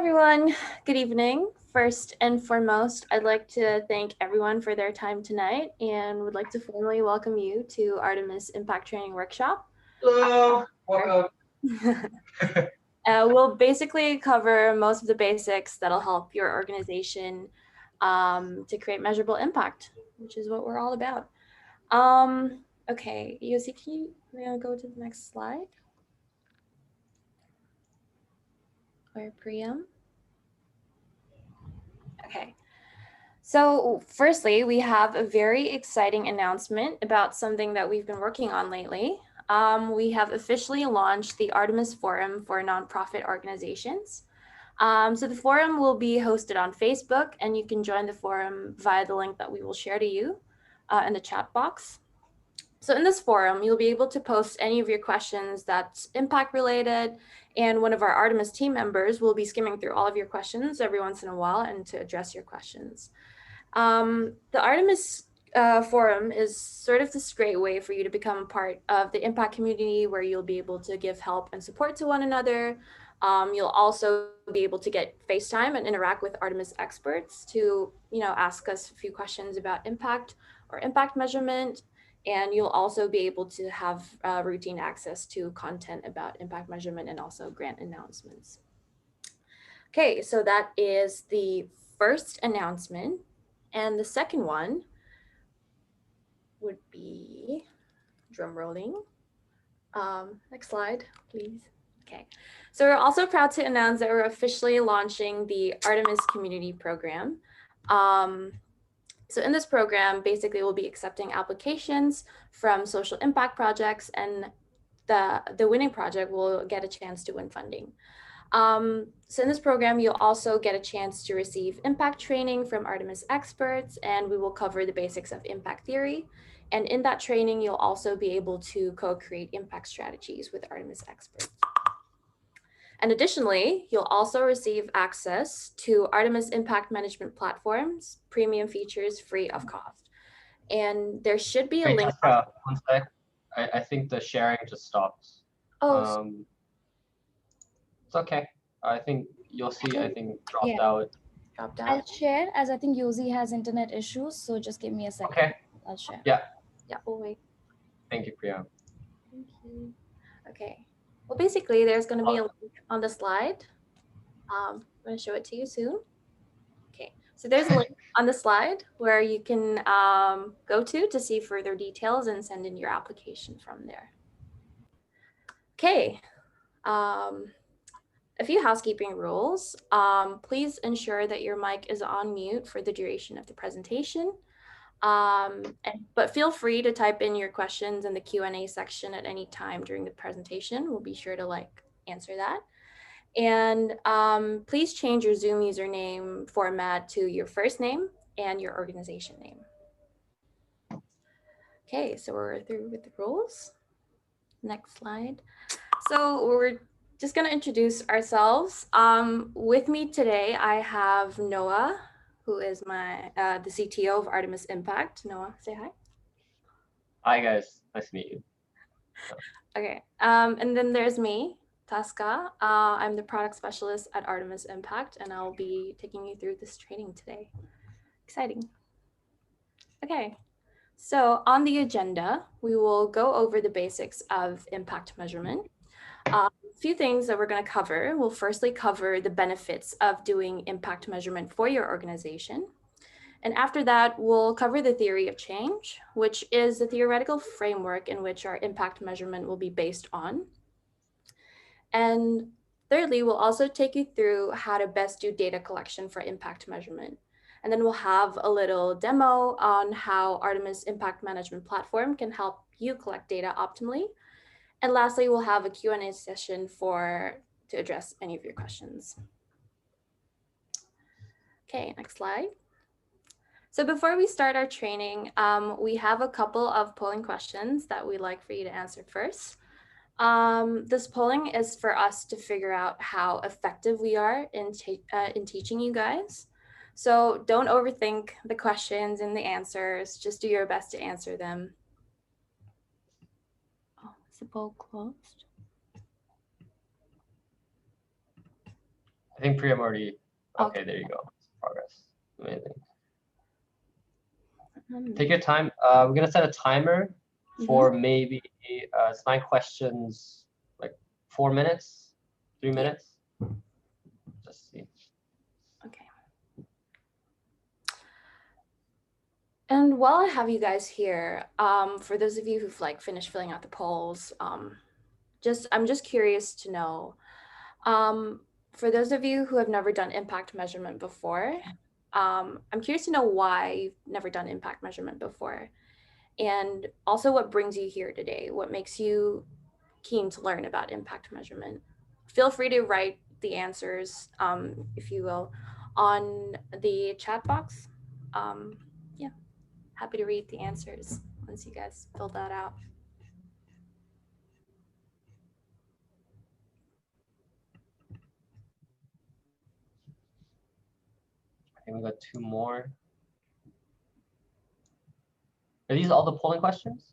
everyone. Good evening. First and foremost, I'd like to thank everyone for their time tonight and would like to formally welcome you to Artemis Impact Training Workshop. Hello, welcome. We'll basically cover most of the basics that'll help your organization to create measurable impact, which is what we're all about. Okay, Yossi, can you go to the next slide? Or Priyam? Okay. So firstly, we have a very exciting announcement about something that we've been working on lately. We have officially launched the Artemis Forum for nonprofit organizations. So the forum will be hosted on Facebook, and you can join the forum via the link that we will share to you in the chat box. So in this forum, you'll be able to post any of your questions that's impact related, and one of our Artemis team members will be skimming through all of your questions every once in a while and to address your questions. The Artemis forum is sort of this great way for you to become a part of the impact community where you'll be able to give help and support to one another. You'll also be able to get FaceTime and interact with Artemis experts to, ask us a few questions about impact or impact measurement. And you'll also be able to have routine access to content about impact measurement and also grant announcements. Okay, so that is the first announcement. And the second one would be, drum rolling. Next slide, please. Okay, so we're also proud to announce that we're officially launching the Artemis Community Program. So in this program, basically we'll be accepting applications from social impact projects, and the winning project will get a chance to win funding. So in this program, you'll also get a chance to receive impact training from Artemis experts, and we will cover the basics of impact theory. And in that training, you'll also be able to co-create impact strategies with Artemis experts. And additionally, you'll also receive access to Artemis Impact Management Platform's premium features free of cost. And there should be a link. One sec. I think the sharing just stopped. Oh, it's okay. I think Yossi, dropped out. Dropped out. I'll share, as I think Yossi has internet issues, so just give me a second. Okay. I'll share. Yeah, we'll wait. Thank you, Priya. Thank you. Okay. Well, basically, there's going to be a link on the slide. I'm going to show it to you soon. Okay, so there's a link on the slide where you can go to see further details and send in your application from there. Okay, a few housekeeping rules. Please ensure that your mic is on mute for the duration of the presentation. But feel free to type in your questions in the Q&A section at any time during the presentation. We'll be sure to answer that. And please change your Zoom username format to your first name and your organization name. Okay, so we're through with the rules. Next slide. So we're just going to introduce ourselves. With me today, I have Noah, who is the CTO of Artemis Impact. Noah, say hi. Hi, guys. Nice to meet you. Okay, and then there's me, Tasca. I'm the product specialist at Artemis Impact, and I'll be taking you through this training today. Exciting. Okay, so on the agenda, we will go over the basics of impact measurement. A few things that we're going to cover. We'll firstly cover the benefits of doing impact measurement for your organization. And after that, we'll cover the theory of change, which is the theoretical framework in which our impact measurement will be based on. And thirdly, we'll also take you through how to best do data collection for impact measurement. And then we'll have a little demo on how Artemis Impact Management Platform can help you collect data optimally. And lastly, we'll have a Q&A session to address any of your questions. Okay, next slide. So before we start our training, we have a couple of polling questions that we'd like for you to answer first. This polling is for us to figure out how effective we are in teaching you guys. So don't overthink the questions and the answers, just do your best to answer them. Oh, is the poll closed? I think Priyam already. Okay, Okay. there you go. Progress. Amazing. Um, Take your time. We're gonna set a timer for maybe it's 9 questions, like 4 minutes, 3 minutes. Just see. Okay. And while I have you guys here, for those of you who've like finished filling out the polls, I'm just curious to know, for those of you who have never done impact measurement before, I'm curious to know why you've never done impact measurement before, and also what brings you here today. What makes you keen to learn about impact measurement? Feel free to write the answers, if you will, on the chat box. Yeah, happy to read the answers once you guys fill that out. I think we got 2 more. Are these all the polling questions?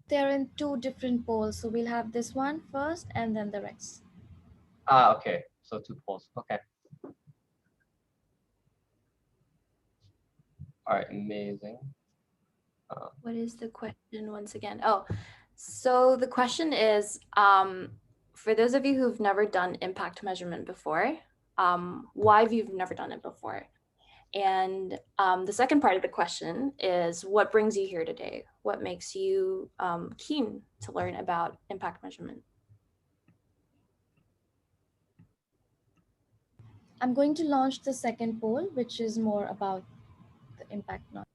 They're in 2 different polls, so we'll have this one first and then the rest. Ah, okay. So 2 polls. Okay. All right. Amazing. What is the question once again? Oh, so the question is, for those of you who've never done impact measurement before, why have you never done it before? And the second part of the question is, what brings you here today? What makes you keen to learn about impact measurement? I'm going to launch the second poll, which is more about the impact knowledge.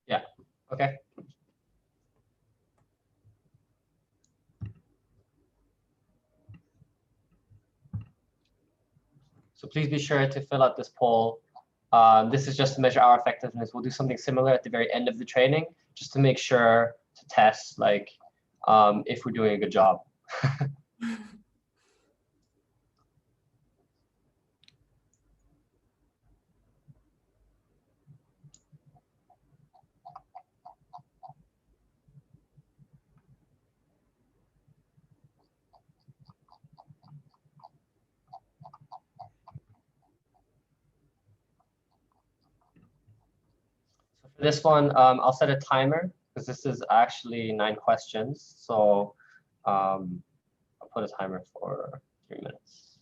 Yeah. Okay. So please be sure to fill out this poll. This is just to measure our effectiveness. We'll do something similar at the very end of the training, just to make sure to test like if we're doing a good job. So for this one, I'll set a timer because this is actually 9 questions. So I'll put a timer for 3 minutes.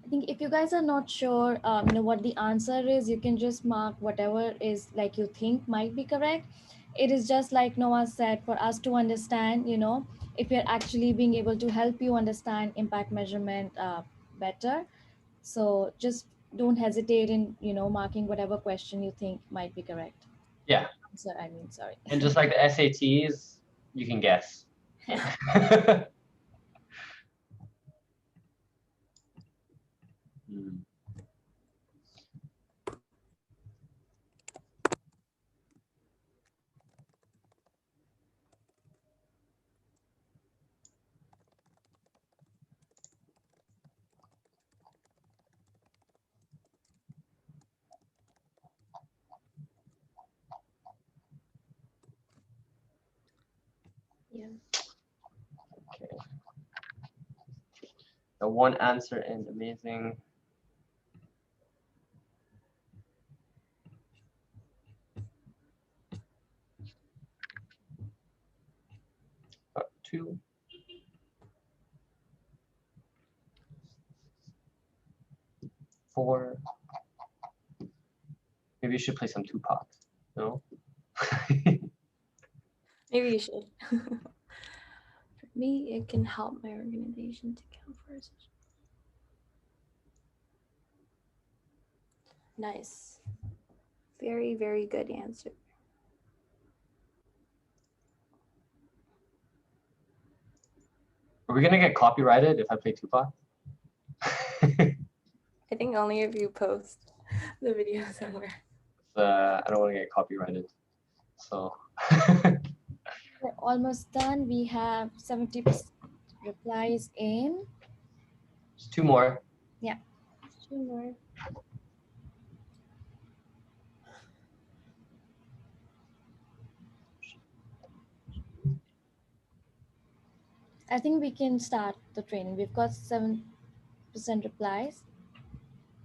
I think if you guys are not sure, what the answer is, you can just mark whatever is like you think might be correct. It is just like Noah said, for us to understand, if you're actually being able to help you understand impact measurement better. So just don't hesitate in, marking whatever question you think might be correct. Yeah. So I mean, sorry. And just like the SATs, you can guess. Yeah. Okay. The one answer and amazing. Got 2. 4. Maybe you should play some Tupac. No? Maybe you should. For me, it can help my organization to count for a session. Nice. Very, very good answer. Are we gonna get copyrighted if I play Tupac? I think only if you post the video somewhere. I don't want to get copyrighted. So We're almost done. We have 70% replies in. just 2 more. Yeah. 2 more. I think we can start the training. We've got 7% replies.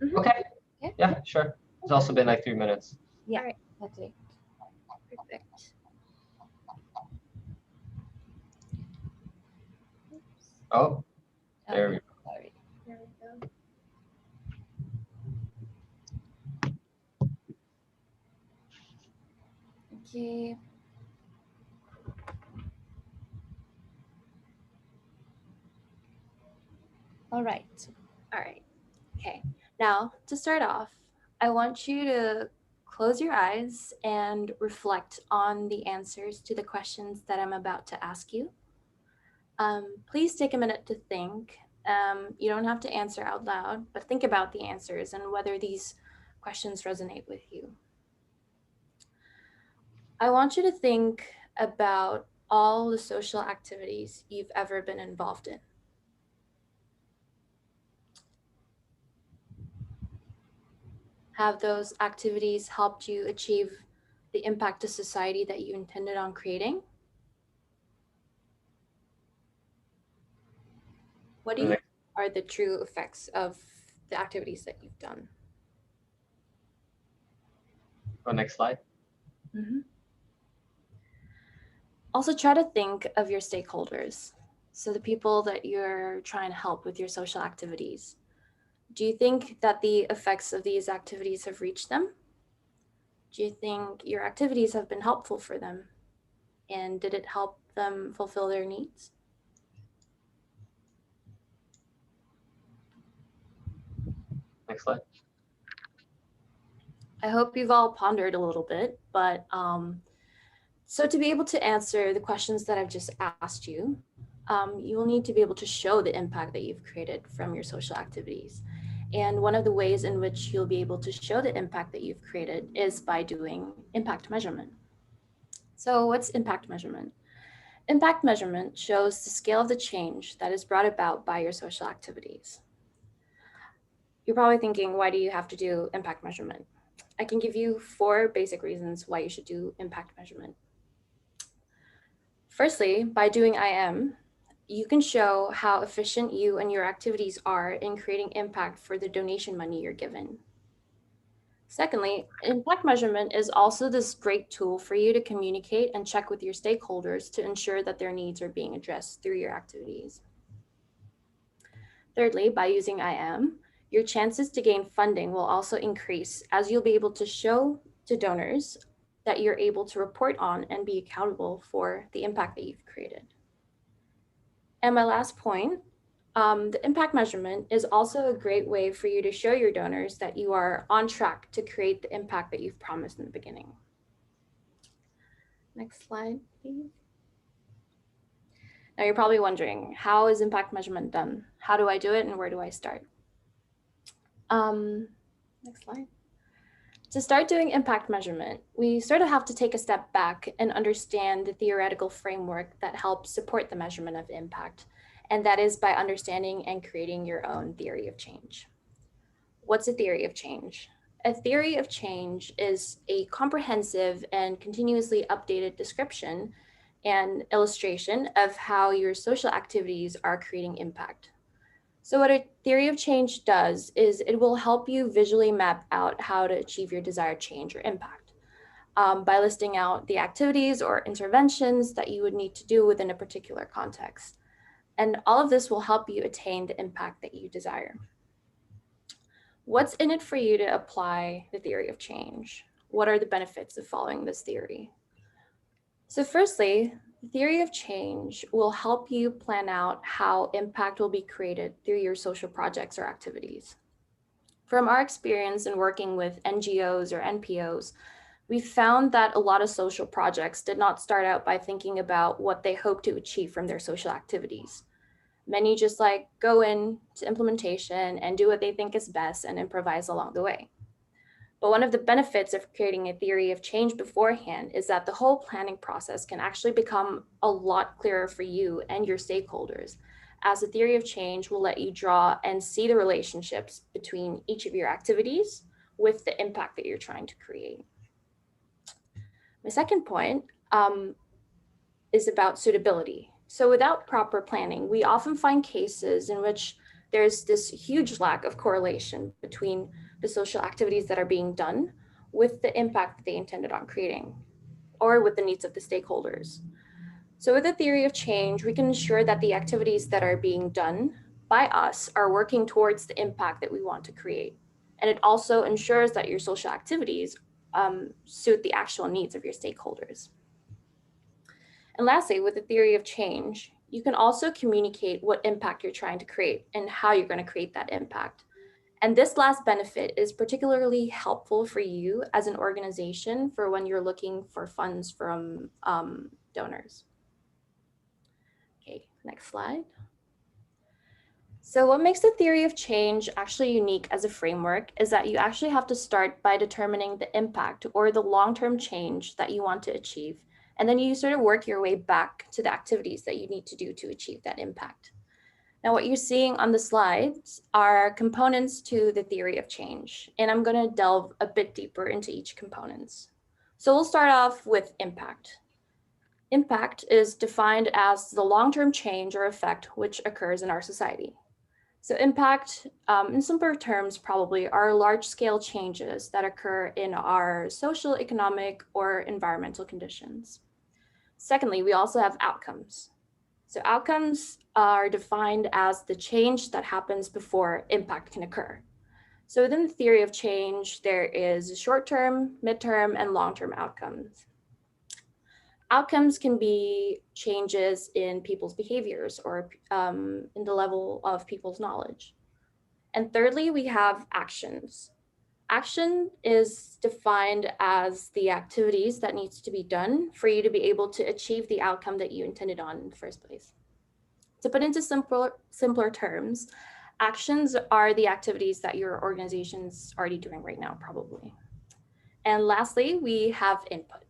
Okay. Okay. Yeah, sure. It's also been like 3 minutes. Yeah, All right. exactly. Perfect. Oh, there we go. Sorry. There we go. Okay. All right. All right. Okay. Now, to start off, I want you to close your eyes and reflect on the answers to the questions that I'm about to ask you. Please take a minute to think. You don't have to answer out loud, but think about the answers and whether these questions resonate with you. I want you to think about all the social activities you've ever been involved in. Have those activities helped you achieve the impact to society that you intended on creating? What do you think are the true effects of the activities that you've done? Go next slide. Also, try to think of your stakeholders. So, the people that you're trying to help with your social activities. Do you think that the effects of these activities have reached them? Do you think your activities have been helpful for them? And did it help them fulfill their needs? Next slide. I hope you've all pondered a little bit, but so to be able to answer the questions that I've just asked you, you will need to be able to show the impact that you've created from your social activities. And one of the ways in which you'll be able to show the impact that you've created is by doing impact measurement. So what's impact measurement? Impact measurement shows the scale of the change that is brought about by your social activities. You're probably thinking, why do you have to do impact measurement? I can give you 4 basic reasons why you should do impact measurement. Firstly, by doing IM, you can show how efficient you and your activities are in creating impact for the donation money you're given. Secondly, impact measurement is also this great tool for you to communicate and check with your stakeholders to ensure that their needs are being addressed through your activities. Thirdly, by using IM, your chances to gain funding will also increase as you'll be able to show to donors that you're able to report on and be accountable for the impact that you've created. And my last point, the impact measurement is also a great way for you to show your donors that you are on track to create the impact that you've promised in the beginning. Next slide, please. Now you're probably wondering, how is impact measurement done? How do I do it and where do I start? Next slide. To start doing impact measurement, we sort of have to take a step back and understand the theoretical framework that helps support the measurement of impact, and that is by understanding and creating your own theory of change. What's a theory of change? A theory of change is a comprehensive and continuously updated description and illustration of how your social activities are creating impact. So what a theory of change does is it will help you visually map out how to achieve your desired change or impact by listing out the activities or interventions that you would need to do within a particular context. And all of this will help you attain the impact that you desire. What's in it for you to apply the theory of change? What are the benefits of following this theory? So firstly, the theory of change will help you plan out how impact will be created through your social projects or activities. From our experience in working with NGOs or NPOs, we found that a lot of social projects did not start out by thinking about what they hope to achieve from their social activities. Many just go into implementation and do what they think is best and improvise along the way. But one of the benefits of creating a theory of change beforehand is that the whole planning process can actually become a lot clearer for you and your stakeholders, as the theory of change will let you draw and see the relationships between each of your activities with the impact that you're trying to create. My second point is about suitability. So without proper planning, we often find cases in which there's this huge lack of correlation between the social activities that are being done with the impact that they intended on creating, or with the needs of the stakeholders. So with the theory of change, we can ensure that the activities that are being done by us are working towards the impact that we want to create. And it also ensures that your social activities suit the actual needs of your stakeholders. And lastly, with the theory of change, you can also communicate what impact you're trying to create and how you're going to create that impact. And this last benefit is particularly helpful for you as an organization for when you're looking for funds from donors. Okay, next slide. So what makes the theory of change actually unique as a framework is that you actually have to start by determining the impact or the long-term change that you want to achieve. And then you sort of work your way back to the activities that you need to do to achieve that impact. Now, what you're seeing on the slides are components to the theory of change, and I'm going to delve a bit deeper into each component. So we'll start off with impact. Impact is defined as the long-term change or effect which occurs in our society. So impact, in simpler terms, probably are large-scale changes that occur in our social, economic, or environmental conditions. Secondly, we also have outcomes. So outcomes are defined as the change that happens before impact can occur. So within the theory of change, there is short-term, mid-term, and long-term outcomes. Outcomes can be changes in people's behaviors or in the level of people's knowledge. And thirdly, we have actions. Action is defined as the activities that needs to be done for you to be able to achieve the outcome that you intended on in the first place. To put into simpler terms, actions are the activities that your organization's already doing right now, probably. And lastly, we have input.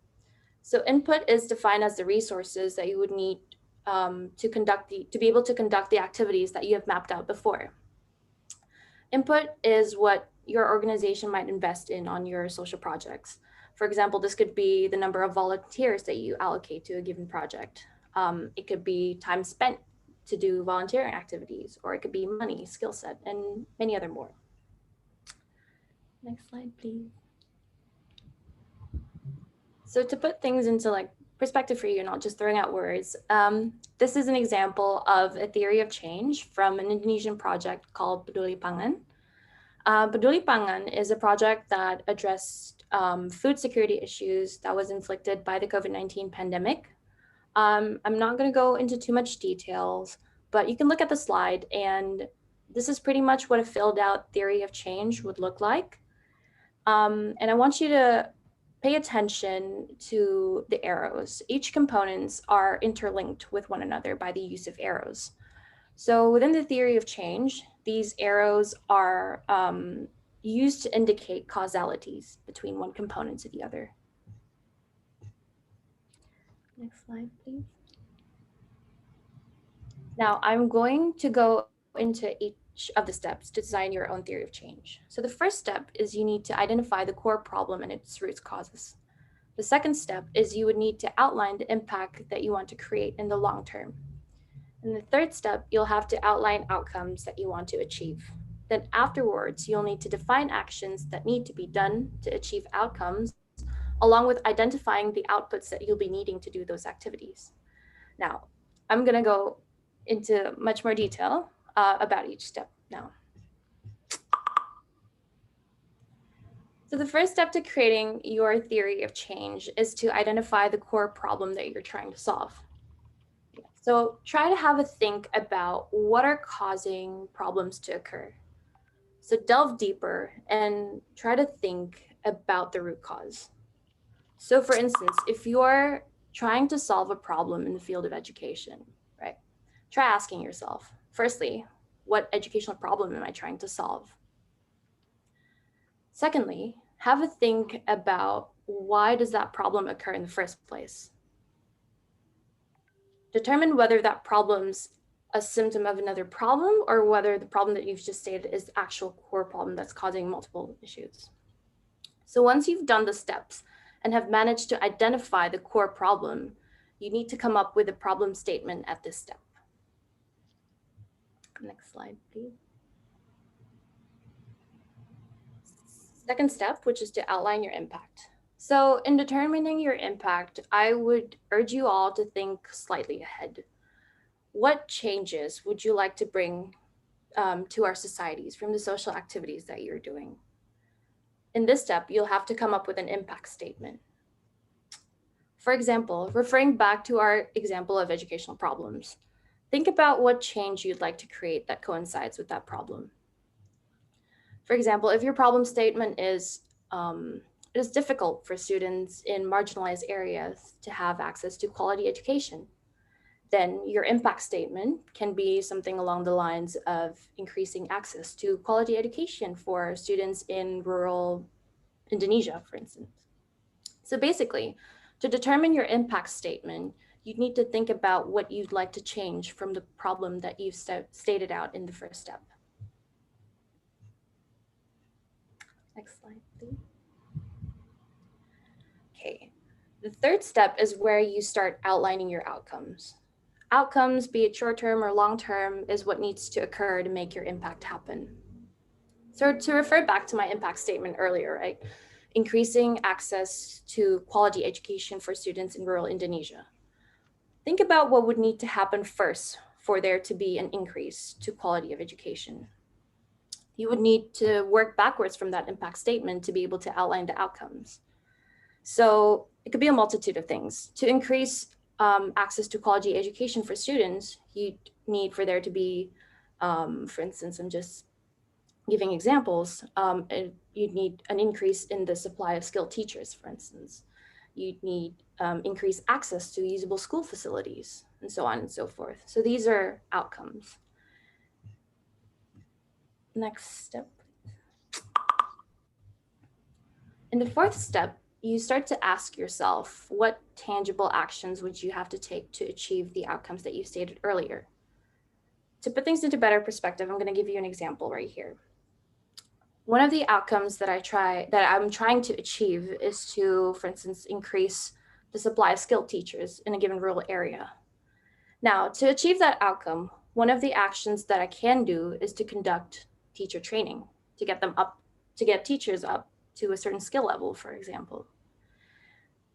So input is defined as the resources that you would need to be able to conduct the activities that you have mapped out before. Input is what your organization might invest in on your social projects. For example, this could be the number of volunteers that you allocate to a given project. It could be time spent to do volunteering activities, or it could be money, skill set, and many other more. Next slide, please. So to put things into like perspective for you, not just throwing out words, this is an example of a theory of change from an Indonesian project called Peduli Pangan. Peduli Pangan is a project that addressed food security issues that was inflicted by the COVID-19 pandemic. I'm not going to go into too much details, but you can look at the slide, and this is pretty much what a filled out theory of change would look like. And I want you to pay attention to the arrows. Each components are interlinked with one another by the use of arrows. So within the theory of change, these arrows are used to indicate causalities between one component to the other. Next slide, please. Now I'm going to go into each of the steps to design your own theory of change. So the first step is you need to identify the core problem and its root causes. The second step is you would need to outline the impact that you want to create in the long term. And the third step, you'll have to outline outcomes that you want to achieve. Then afterwards, you'll need to define actions that need to be done to achieve outcomes, along with identifying the outputs that you'll be needing to do those activities. Now, I'm going to go into much more detail about each step now. So the first step to creating your theory of change is to identify the core problem that you're trying to solve. So try to have a think about what are causing problems to occur. So delve deeper and try to think about the root cause. So for instance, if you're trying to solve a problem in the field of education, right? Try asking yourself, firstly, what educational problem am I trying to solve? Secondly, have a think about why does that problem occur in the first place? Determine whether that problem's a symptom of another problem or whether the problem that you've just stated is the actual core problem that's causing multiple issues. So once you've done the steps and have managed to identify the core problem, You need to come up with a problem statement at this step. Next slide, please. Second step, which is to outline your impact. So in determining your impact, I would urge you all to think slightly ahead. What changes would you like to bring to our societies from the social activities that you're doing? In this step, you'll have to come up with an impact statement. For example, referring back to our example of educational problems, think about what change you'd like to create that coincides with that problem. For example, if your problem statement is, it is difficult for students in marginalized areas to have access to quality education, then your impact statement can be something along the lines of increasing access to quality education for students in rural Indonesia, for instance. So basically, to determine your impact statement, you need to think about what you'd like to change from the problem that you've stated out in the first step. Next slide, please. Okay, the third step is where you start outlining your outcomes. Outcomes, be it short-term or long-term, is what needs to occur to make your impact happen. So to refer back to my impact statement earlier, right? Increasing access to quality education for students in rural Indonesia. Think about what would need to happen first for there to be an increase to quality of education. You would need to work backwards from that impact statement to be able to outline the outcomes. So it could be a multitude of things. To increase access to quality education for students, you need for there to be, for instance, I'm just giving examples, you'd need an increase in the supply of skilled teachers, for instance. You'd need increased access to usable school facilities, and so on and so forth. So these are outcomes. Next step. In the fourth step, you start to ask yourself, what tangible actions would you have to take to achieve the outcomes that you stated earlier? To put things into better perspective, I'm going to give you an example right here. One of the outcomes that I'm trying to achieve is to, for instance, increase the supply of skilled teachers in a given rural area. Now, to achieve that outcome, one of the actions that I can do is to conduct teacher training to get teachers up to a certain skill level, for example.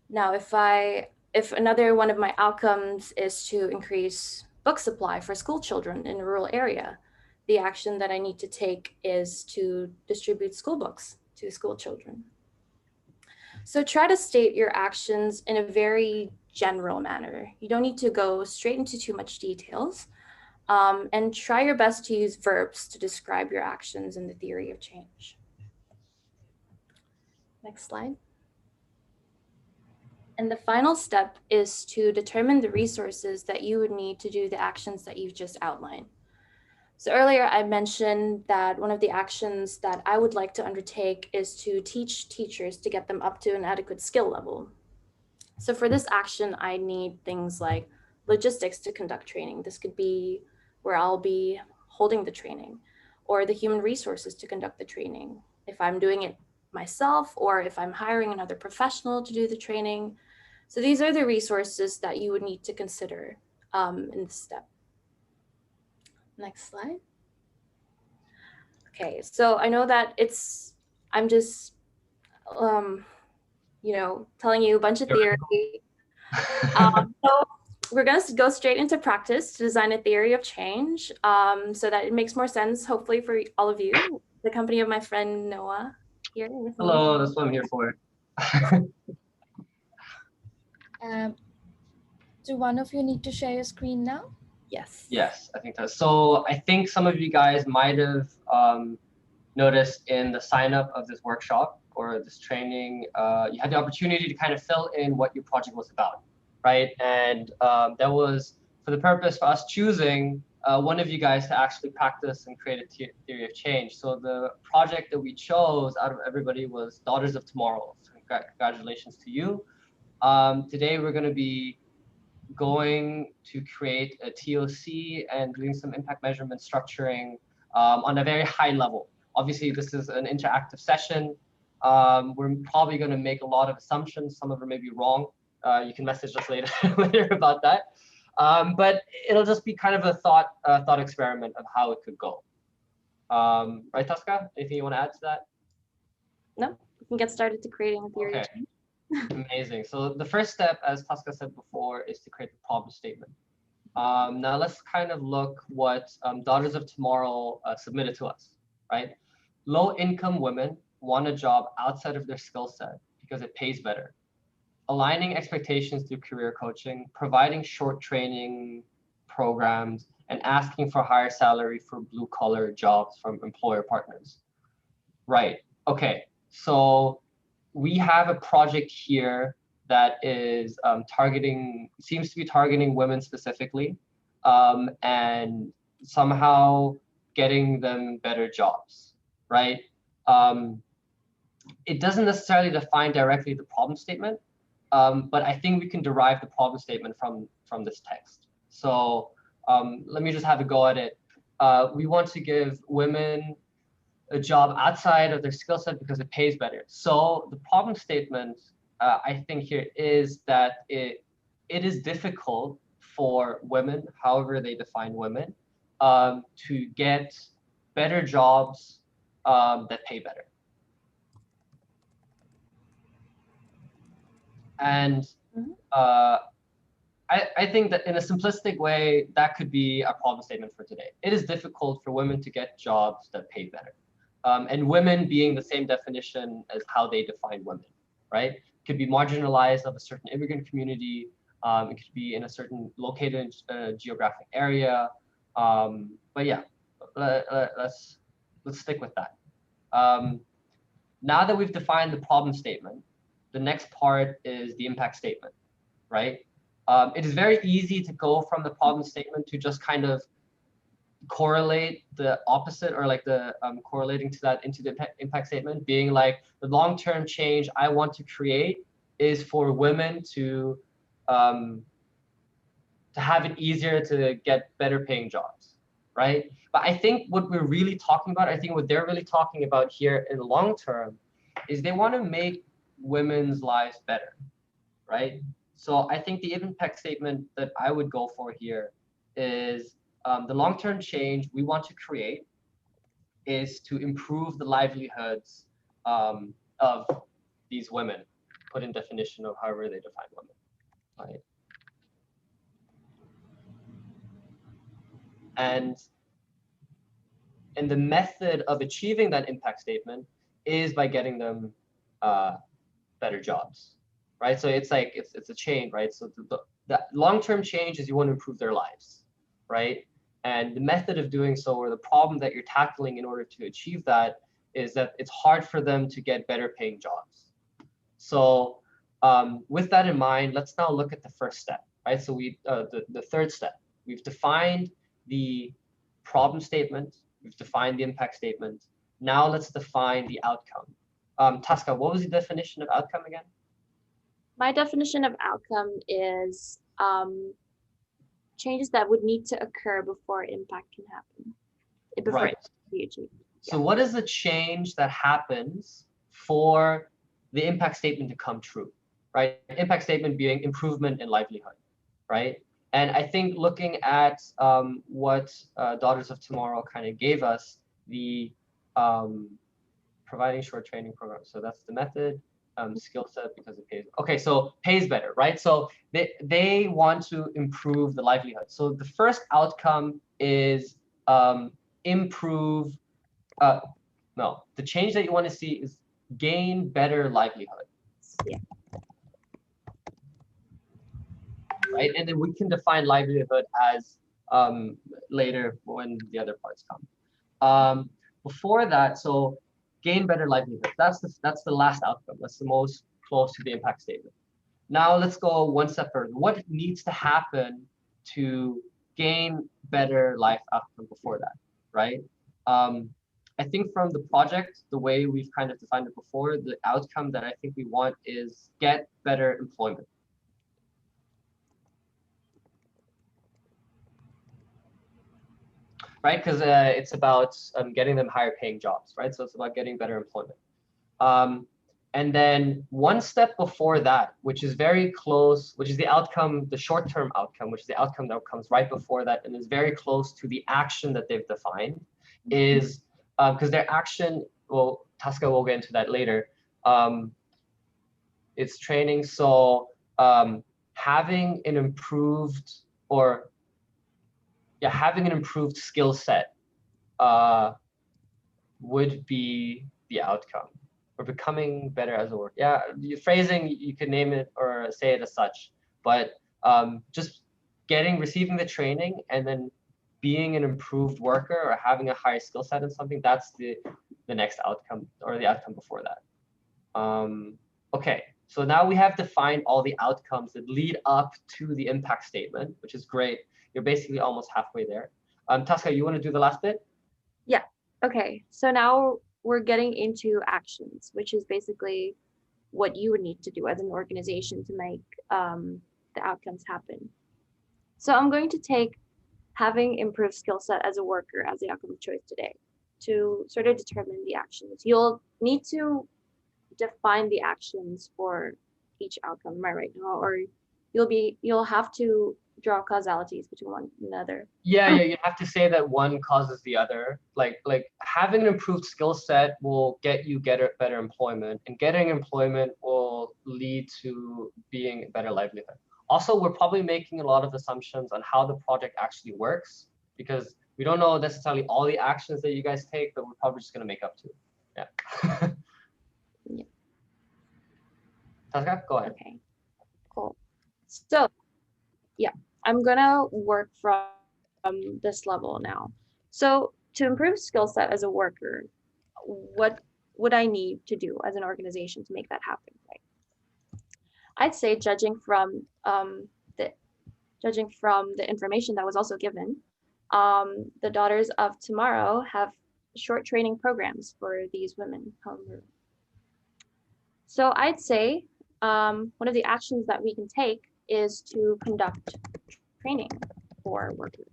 Now, if another one of my outcomes is to increase book supply for school children in a rural area, the action that I need to take is to distribute school books to school children. So try to state your actions in a very general manner. You don't need to go straight into too much details, and try your best to use verbs to describe your actions in the theory of change. Next slide. And the final step is to determine the resources that you would need to do the actions that you've just outlined. So earlier I mentioned that one of the actions that I would like to undertake is to teach teachers to get them up to an adequate skill level. So for this action, I need things like logistics to conduct training. This could be where I'll be holding the training, or the human resources to conduct the training, if I'm doing it myself or if I'm hiring another professional to do the training. So these are the resources that you would need to consider in this step. Next slide. Okay, so I know that I'm just, telling you a bunch of theory. So we're going to go straight into practice to design a theory of change so that it makes more sense, hopefully, for all of you. The company of my friend Noah here with me. Hello, that's what I'm here for. Do one of you need to share your screen now? Yes. Yes, I think that's so. I think some of you guys might have noticed in the sign up of this workshop or this training, you had the opportunity to kind of fill in what your project was about, right? And that was for the purpose for us choosing one of you guys to actually practice and create a theory of change. So the project that we chose out of everybody was Daughters of Tomorrow. So congratulations to you. Today we're going to be going to create a TOC and doing some impact measurement structuring on a very high level. Obviously, this is an interactive session. We're probably going to make a lot of assumptions. Some of them may be wrong. You can message us later later about that. But it'll just be kind of a thought experiment of how it could go. Right, Tosca? Anything you want to add to that? No, we can get started to creating a theory. Okay. Amazing. So the first step, as Tosca said before, is to create the problem statement. Now let's kind of look what Daughters of Tomorrow submitted to us, right? Low-income women want a job outside of their skill set because it pays better. Aligning expectations through career coaching, providing short training programs, and asking for higher salary for blue-collar jobs from employer partners. Right. Okay. So we have a project here that is seems to be targeting women specifically, and somehow getting them better jobs, right? It doesn't necessarily define directly the problem statement, but I think we can derive the problem statement from this text. So let me just have a go at it. We want to give women a job outside of their skill set because it pays better. So the problem statement, I think here is that it is difficult for women, however they define women, to get better jobs that pay better. And I think that in a simplistic way, that could be a problem statement for today. It is difficult for women to get jobs that pay better. And women being the same definition as how they define women, right? It could be marginalized of a certain immigrant community. It could be in a certain located geographic area. But yeah, let's stick with that. Now that we've defined the problem statement, the next part is the impact statement, right? It is very easy to go from the problem statement to just kind of correlate the opposite, or like the correlating to that into the impact statement, being like the long-term change I want to create is for women to have it easier to get better paying jobs, right? But I think what we're really talking about, I think what they're really talking about here in the long term is they want to make women's lives better, right? So I think the impact statement that I would go for here is the long-term change we want to create is to improve the livelihoods of these women, put in definition of however they define women, right? And the method of achieving that impact statement is by getting them better jobs, right? So it's like it's a chain, right? So the long-term change is you want to improve their lives, right? And the method of doing so, or the problem that you're tackling in order to achieve that, is that it's hard for them to get better paying jobs. So with that in mind, let's now look at the first step, right? So the third step, we've defined the problem statement, we've defined the impact statement. Now let's define the outcome. Tasca, what was the definition of outcome again? My definition of outcome is changes that would need to occur before impact can happen, before Right. it can be achieved. So what is the change that happens for the impact statement to come true, right? Impact statement being improvement in livelihood, right? And I think looking at what Daughters of Tomorrow kind of gave us, the providing short training program. So that's the method, skill set because it pays. Okay, so pays better, right? So they want to improve the livelihood. So the first outcome is improve. No, the change that you want to see is gain better livelihood. Yeah. Right, and then we can define livelihood as later when the other parts come. Before that, so gain better livelihood. That's the last outcome. That's the most close to the impact statement. Now let's go one step further. What needs to happen to gain better life outcome before that, right? I think from the project, the way we've kind of defined it before, the outcome that I think we want is get better employment. Right, because it's about getting them higher paying jobs, right? So it's about getting better employment. And then one step before that, which is very close, which is the outcome, the short-term outcome, which is the outcome that comes right before that and is very close to the action that they've defined, is because their action, well, Tasca will get into that later, it's training. So having an improved having an improved skill set would be the outcome, or becoming better as a worker. Yeah, phrasing, you could name it or say it as such, but just receiving the training and then being an improved worker or having a higher skill set in something, that's the next outcome, or the outcome before that. Okay, so now we have defined all the outcomes that lead up to the impact statement, which is great. You're basically almost halfway there. Tasca, you want to do the last bit? Yeah. Okay. So now we're getting into actions, which is basically what you would need to do as an organization to make the outcomes happen. So I'm going to take having improved skill set as a worker as the outcome of choice today to sort of determine the actions. You'll need to define the actions for each outcome, am I right now? Or you'll have to draw causalities between one another. Yeah, you have to say that one causes the other. Like having an improved skill set will get you better employment, and getting employment will lead to being a better livelihood. Also, we're probably making a lot of assumptions on how the project actually works, because we don't know necessarily all the actions that you guys take, but we're probably just going to make up to it. Yeah. Yeah. Tasca, go ahead. Okay, cool. So yeah, I'm gonna work from this level now. So to improve skill set as a worker, what would I need to do as an organization to make that happen, right? I'd say the information that was also given, the Daughters of Tomorrow have short training programs for these women. So I'd say one of the actions that we can take is to conduct training for workers.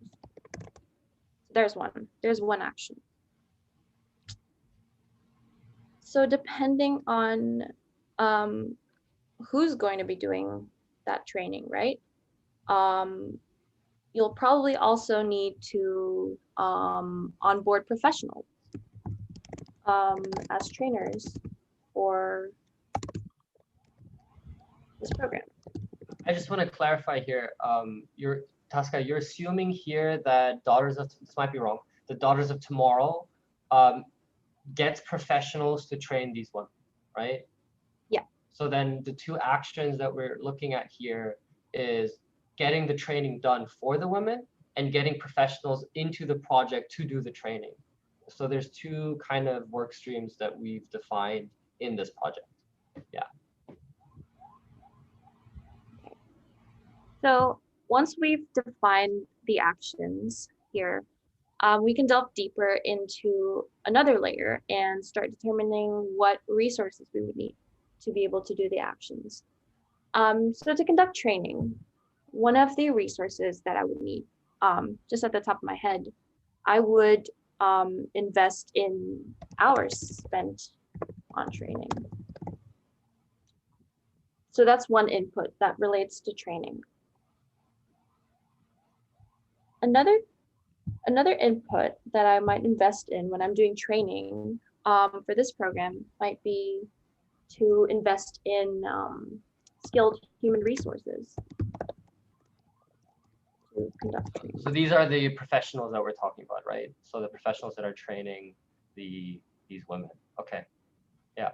There's one action. So depending on who's going to be doing that training, right? You'll probably also need to onboard professionals as trainers for this program. I just want to clarify here. Tasca, you're assuming here that this might be wrong, the Daughters of Tomorrow gets professionals to train these women, right? Yeah. So then the two actions that we're looking at here is getting the training done for the women and getting professionals into the project to do the training. So there's two kind of work streams that we've defined in this project. Yeah. So once we've defined the actions here, we can delve deeper into another layer and start determining what resources we would need to be able to do the actions. So to conduct training, one of the resources that I would need, just at the top of my head, I would invest in hours spent on training. So that's one input that relates to training. Another input that I might invest in when I'm doing training for this program might be to invest in skilled human resources to conduct training. So these are the professionals that we're talking about, right? So the professionals that are training these women. Okay. Yeah.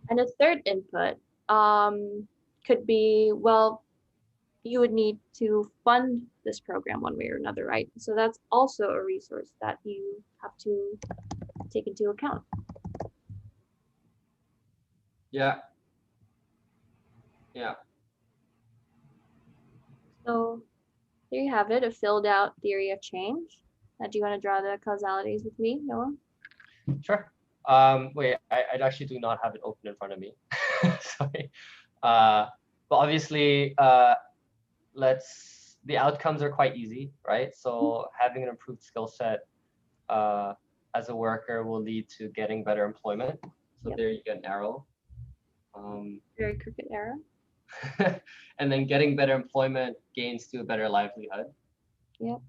And a third input could be, well, you would need to fund this program one way or another, right? So that's also a resource that you have to take into account. Yeah. Yeah. So there you have it, a filled out theory of change. Do you want to draw the causalities with me, Noah? Sure. Wait, I actually do not have it open in front of me. Sorry. But obviously, the outcomes are quite easy, right? So having an improved skill set as a worker will lead to getting better employment. So So Yep. there you get an arrow. Very crooked arrow. And then getting better employment gains to a better livelihood. Yep.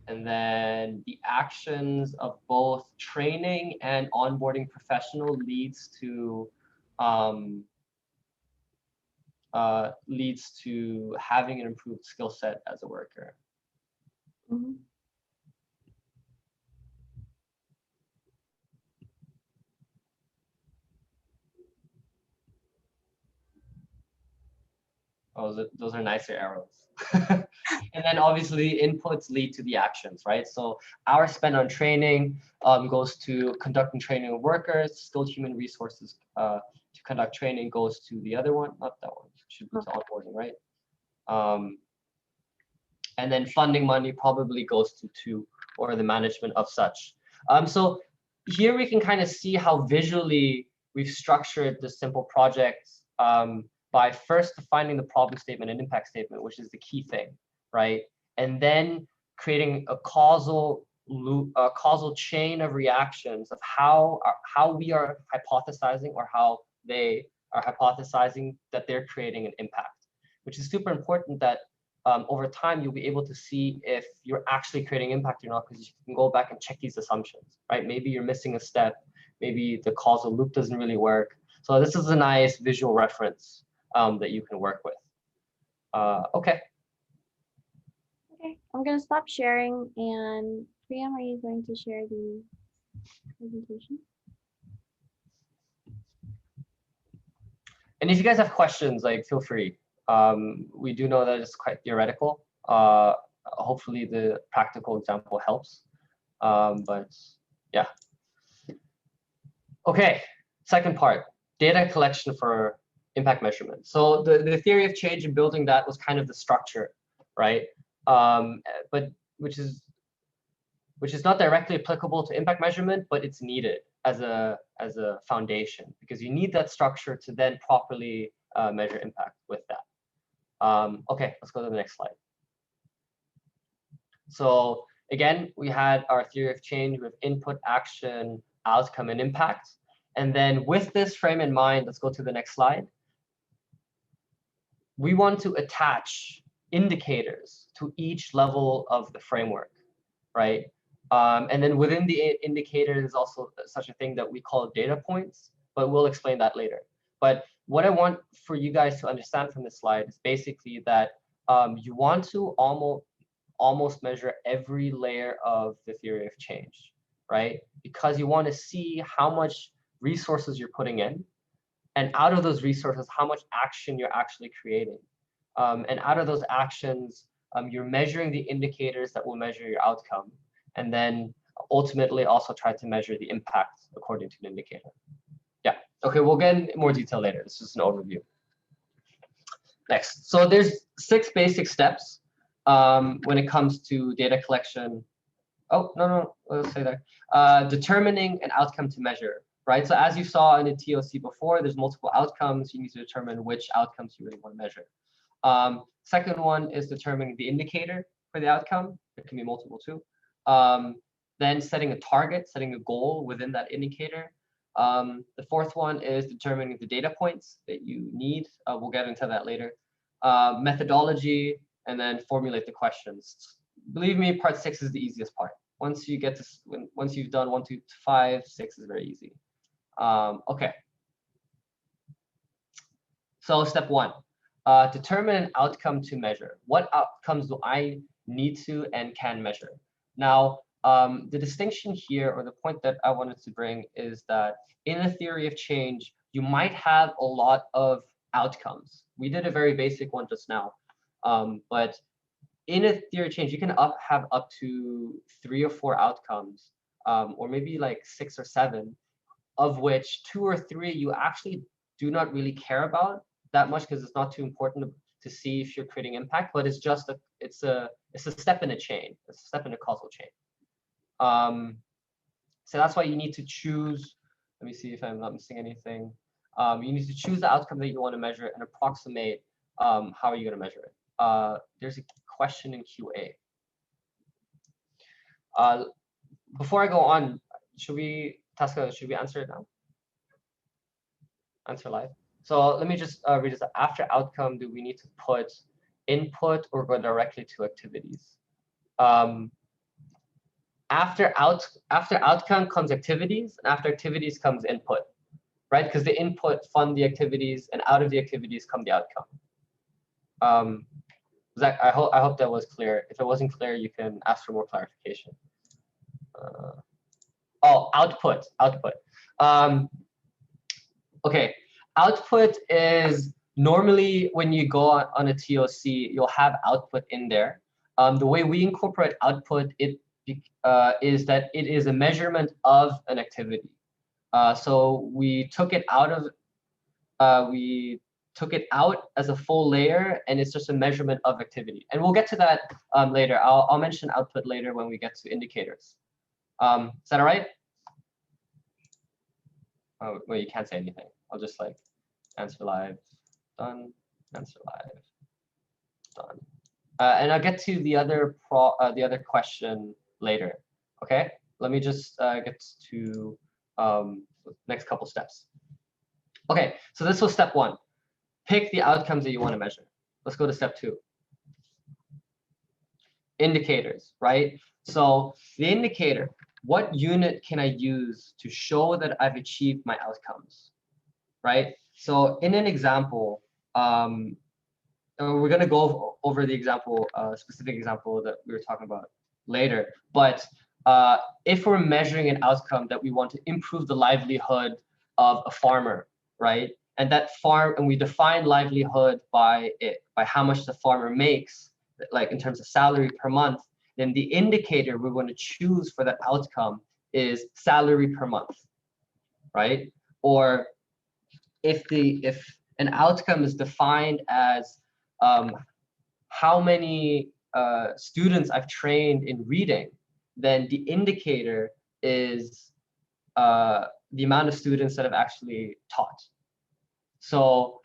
And then the actions of both training and onboarding professional leads to having an improved skill set as a worker. Mm-hmm. Oh, those are nicer arrows. And then obviously inputs lead to the actions, right? So our spend on training goes to conducting training of workers, skilled human resources to conduct training goes to the other one, not that one, should be to onboarding, right? And then funding money probably goes to or the management of such. So here we can kind of see how visually we've structured this simple project by first defining the problem statement and impact statement, which is the key thing, right? And then creating a causal loop, a causal chain of reactions of how we are hypothesizing or how they are hypothesizing that they're creating an impact, which is super important that over time, you'll be able to see if you're actually creating impact or not, because you can go back and check these assumptions, right? Maybe you're missing a step. Maybe the causal loop doesn't really work. So this is a nice visual reference that you can work with. Okay. Okay, I'm going to stop sharing. And Priyam, are you going to share the presentation? And if you guys have questions, like feel free. We do know that it's quite theoretical. Hopefully the practical example helps. But yeah. Okay, second part, data collection for impact measurement. So the theory of change and building that was kind of the structure, right? But which is not directly applicable to impact measurement, but it's needed as a foundation, because you need that structure to then properly measure impact with that. Okay, let's go to the next slide. So again, we had our theory of change with input, action, outcome, and impact. And then with this frame in mind, let's go to the next slide. We want to attach indicators to each level of the framework, right? And then within the indicator, there's also such a thing that we call data points, but we'll explain that later. But what I want for you guys to understand from this slide is basically that you want to almost measure every layer of the theory of change, right? Because you want to see how much resources you're putting in, and out of those resources, how much action you're actually creating. And out of those actions, you're measuring the indicators that will measure your outcome, and then ultimately also try to measure the impact according to the indicator. Yeah, okay, we'll get in more detail later. This is an overview. Next, so there's 6 basic steps when it comes to data collection. Oh, no, let's say that. Determining an outcome to measure, right? So as you saw in the TOC before, there's multiple outcomes. You need to determine which outcomes you really want to measure. Second one is determining the indicator for the outcome. It can be multiple too. Then setting a target, setting a goal within that indicator. The fourth one is determining the data points that you need. We'll get into that later. Methodology, and then formulate the questions. Believe me, part 6 is the easiest part. Once you get to, once you've done 1, 2, 5, 6 is very easy. Okay. So step 1, determine an outcome to measure. What outcomes do I need to and can measure? Now, the distinction here, or the point that I wanted to bring, is that in a theory of change, you might have a lot of outcomes. We did a very basic one just now, but in a theory of change, you can have up to 3 or 4 outcomes, or maybe like 6 or 7, of which 2 or 3 you actually do not really care about that much, because it's not too important to see if you're creating impact, but it's just it's a step in a chain. It's a step in a causal chain. So that's why you need to choose. Let me see if I'm not missing anything. You need to choose the outcome that you want to measure and approximate how are you going to measure it. There's a question in QA. Before I go on, should we Tasca, should we answer it now? Answer live. So let me just read this. After outcome, do we need to put input or go directly to activities? After outcome comes activities, and after activities comes input, right? Because the input fund the activities, and out of the activities come the outcome. Zach, I hope that was clear. If it wasn't clear, you can ask for more clarification. Oh, output. Okay, output is normally when you go on a TOC, you'll have output in there. The way we incorporate output is that it is a measurement of an activity. So we took it out as a full layer, and it's just a measurement of activity. And we'll get to that later. I'll mention output later when we get to indicators. Is that all right? Oh, well, you can't say anything. I'll just like answer live, done, answer live, done. And I'll get to the other question later. Okay, let me just get to next couple steps. Okay, so this was step 1. Pick the outcomes that you want to measure. Let's go to step 2. Indicators, right? So the indicator, what unit can I use to show that I've achieved my outcomes, right? So in an example, we're going to go over the example, specific example that we were talking about later. But if we're measuring an outcome that we want to improve the livelihood of a farmer, right? And we define livelihood by how much the farmer makes, like in terms of salary per month, then the indicator we're going to choose for that outcome is salary per month, right? Or if an outcome is defined as how many students I've trained in reading, then the indicator is the amount of students that I've actually taught. So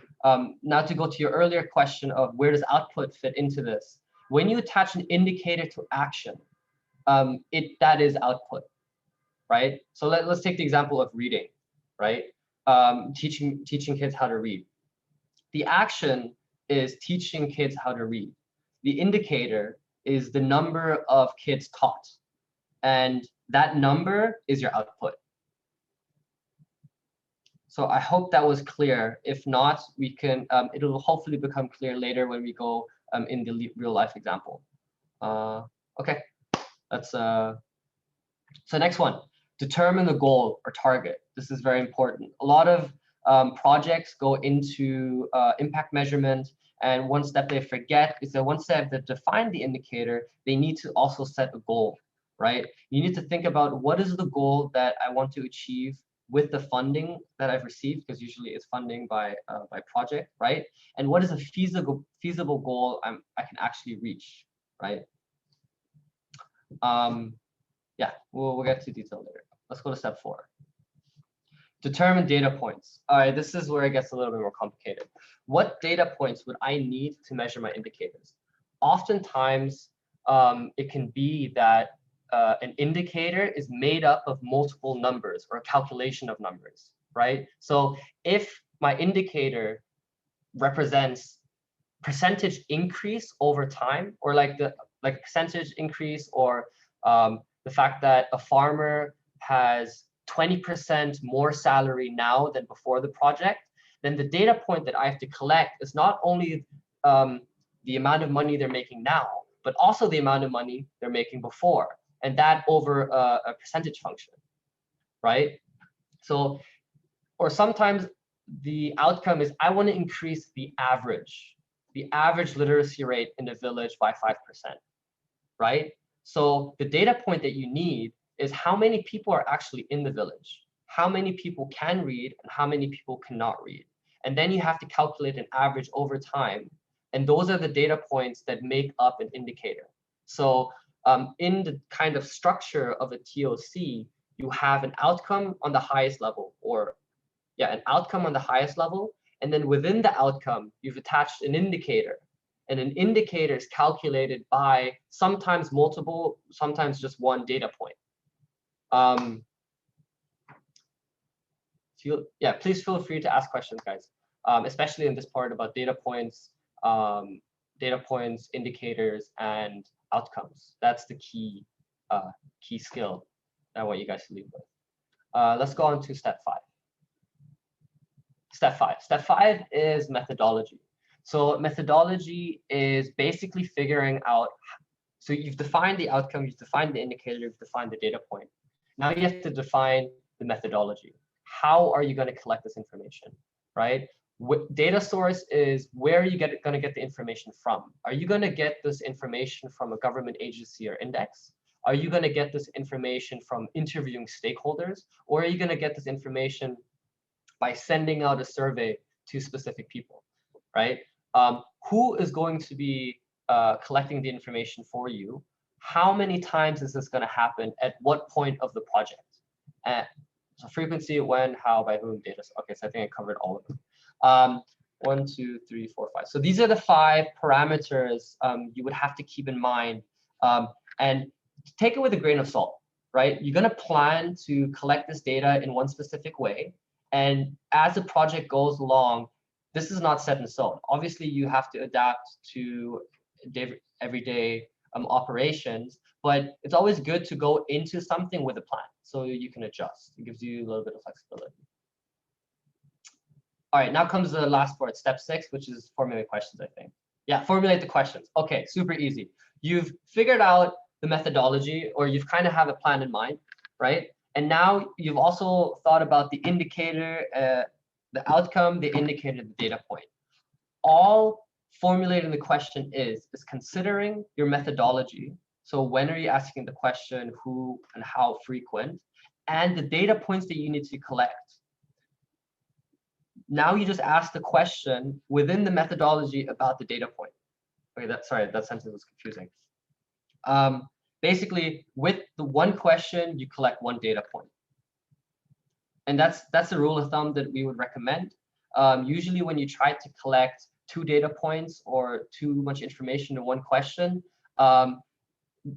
now to go to your earlier question of where does output fit into this? When you attach an indicator to action, that is output, right? So let's take the example of reading, right? Teaching kids how to read. The action is teaching kids how to read. The indicator is the number of kids taught, and that number is your output. So I hope that was clear. If not, we can. It'll hopefully become clear later when we go in the real life example. Okay, that's so next one. Determine the goal or target. This is very important. A lot of projects go into impact measurement, and one step they forget is that once they have defined the indicator, they need to also set a goal, right? You need to think about what is the goal that I want to achieve with the funding that I've received, because usually it's funding by project, right? And what is a feasible goal I can actually reach, right? Yeah, we'll get to detail later. Let's go to step 4. Determine data points. All right, this is where it gets a little bit more complicated. What data points would I need to measure my indicators? Oftentimes, it can be that an indicator is made up of multiple numbers or a calculation of numbers, right? So if my indicator represents percentage increase over time, or like percentage increase, or the fact that a farmer has 20% more salary now than before the project, then the data point that I have to collect is not only the amount of money they're making now, but also the amount of money they're making before, and that over a percentage function, right? So, or sometimes the outcome is I want to increase the average literacy rate in the village by 5%, right? So the data point that you need is how many people are actually in the village, how many people can read, and how many people cannot read. And then you have to calculate an average over time. And those are the data points that make up an indicator. So in the kind of structure of a TOC, you have an outcome on the highest level, an outcome on the highest level. And then within the outcome, you've attached an indicator. And an indicator is calculated by sometimes multiple, sometimes just one data point. please feel free to ask questions, guys. Especially in this part about data points, indicators, and outcomes. That's the key skill that I want you guys to leave with. Let's go on to step 5. Step five is methodology. So methodology is basically figuring out, so you've defined the outcome, you've defined the indicator, you've defined the data point. Now you have to define the methodology. How are you going to collect this information, right? Data source is where are you going to get the information from? Are you going to get this information from a government agency or index? Are you going to get this information from interviewing stakeholders? Or are you going to get this information by sending out a survey to specific people, right? Who is going to be collecting the information for you? How many times is this going to happen? At what point of the project? So frequency, when, how, by whom, data. Okay, so I think I covered all of them. 1, 2, 3, 4, 5. So these are the 5 parameters you would have to keep in mind, and take it with a grain of salt, right? You're going to plan to collect this data in one specific way, and as the project goes along, this is not set in stone. Obviously, you have to adapt to everyday operations, but it's always good to go into something with a plan so you can adjust. It gives you a little bit of flexibility. All right, now comes the last part, step 6, which is formulate questions, I think. Yeah, formulate the questions. Okay, super easy. You've figured out the methodology, or you've kind of have a plan in mind, right? And now you've also thought about the indicator, the outcome, the indicator, the data point. All formulating the question is considering your methodology. So when are you asking the question, who and how frequent, and the data points that you need to collect. Now you just ask the question within the methodology about the data point. Okay, that sentence was confusing. Basically, with the one question, you collect one data point. And that's the rule of thumb that we would recommend. Usually when you try to collect 2 data points or too much information in one question,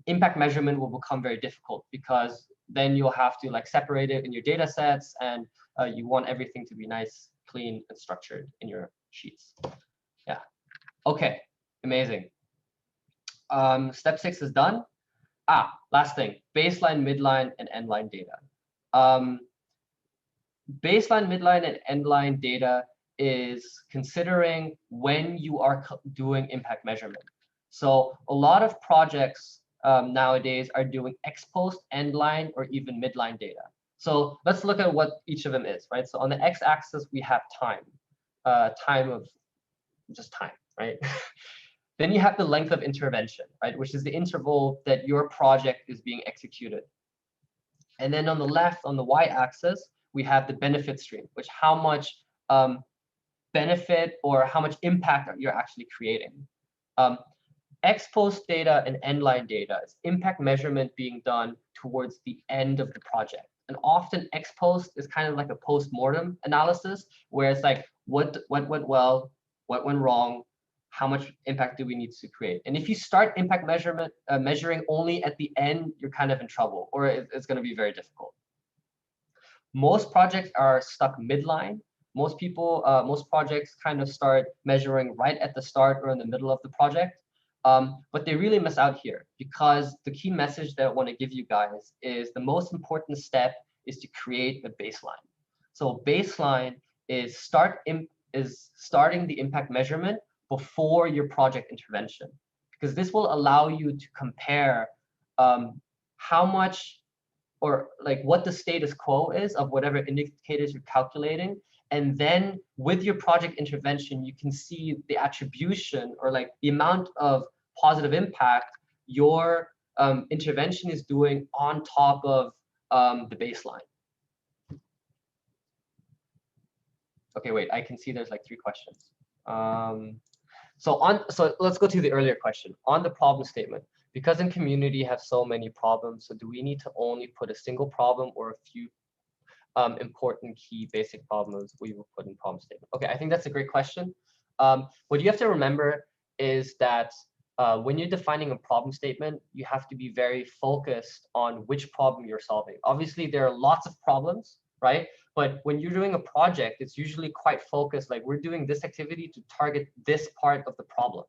impact measurement will become very difficult, because then you'll have to like separate it in your data sets, and you want everything to be nice, clean, and structured in your sheets. Yeah. Okay, amazing. Step 6 is done. Last thing, baseline, midline, and endline data. Baseline, midline, and endline data is considering when you are doing impact measurement. So a lot of projects nowadays are doing ex post, endline, or even midline data. So let's look at what each of them is, right? So on the x-axis, we have time, time, right? Then you have the length of intervention, right? Which is the interval that your project is being executed. And then on the left, on the y-axis, we have the benefit stream, which how much benefit or how much impact you're actually creating. Ex post data and endline data is impact measurement being done towards the end of the project. And often ex post is kind of like a post-mortem analysis, where it's like, what went well, what went wrong, how much impact do we need to create? And if you start impact measuring only at the end, you're kind of in trouble, or it's going to be very difficult. Most projects are stuck midline. Most projects kind of start measuring right at the start or in the middle of the project. But they really miss out here, because the key message that I want to give you guys is the most important step is to create a baseline. So baseline is starting the impact measurement before your project intervention, because this will allow you to compare how much, or like what the status quo is of whatever indicators you're calculating. And then with your project intervention, you can see the attribution, or like the amount of positive impact your intervention is doing on top of the baseline. Okay, wait, I can see there's like 3 questions. So let's go to the earlier question on the problem statement. Because in community have so many problems, so do we need to only put a single problem or a few important key basic problems we will put in problem statement? Okay, I think that's a great question. What you have to remember is that when you're defining a problem statement, you have to be very focused on which problem you're solving. Obviously, there are lots of problems, right? But when you're doing a project, it's usually quite focused, like we're doing this activity to target this part of the problem,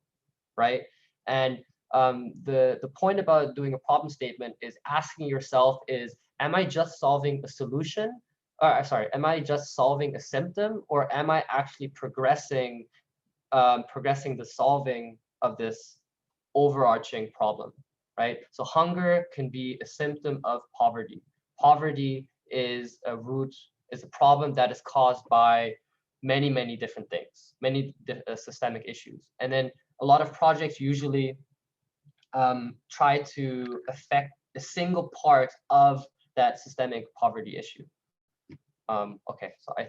right? And the point about doing a problem statement is asking yourself is, am I just solving a solution? Or sorry, am I just solving a symptom, or am I actually progressing the solving of this overarching problem, right? So hunger can be a symptom of poverty. Poverty is a problem that is caused by many, many different things, many systemic issues. And then a lot of projects usually try to affect a single part of that systemic poverty issue. Okay, so I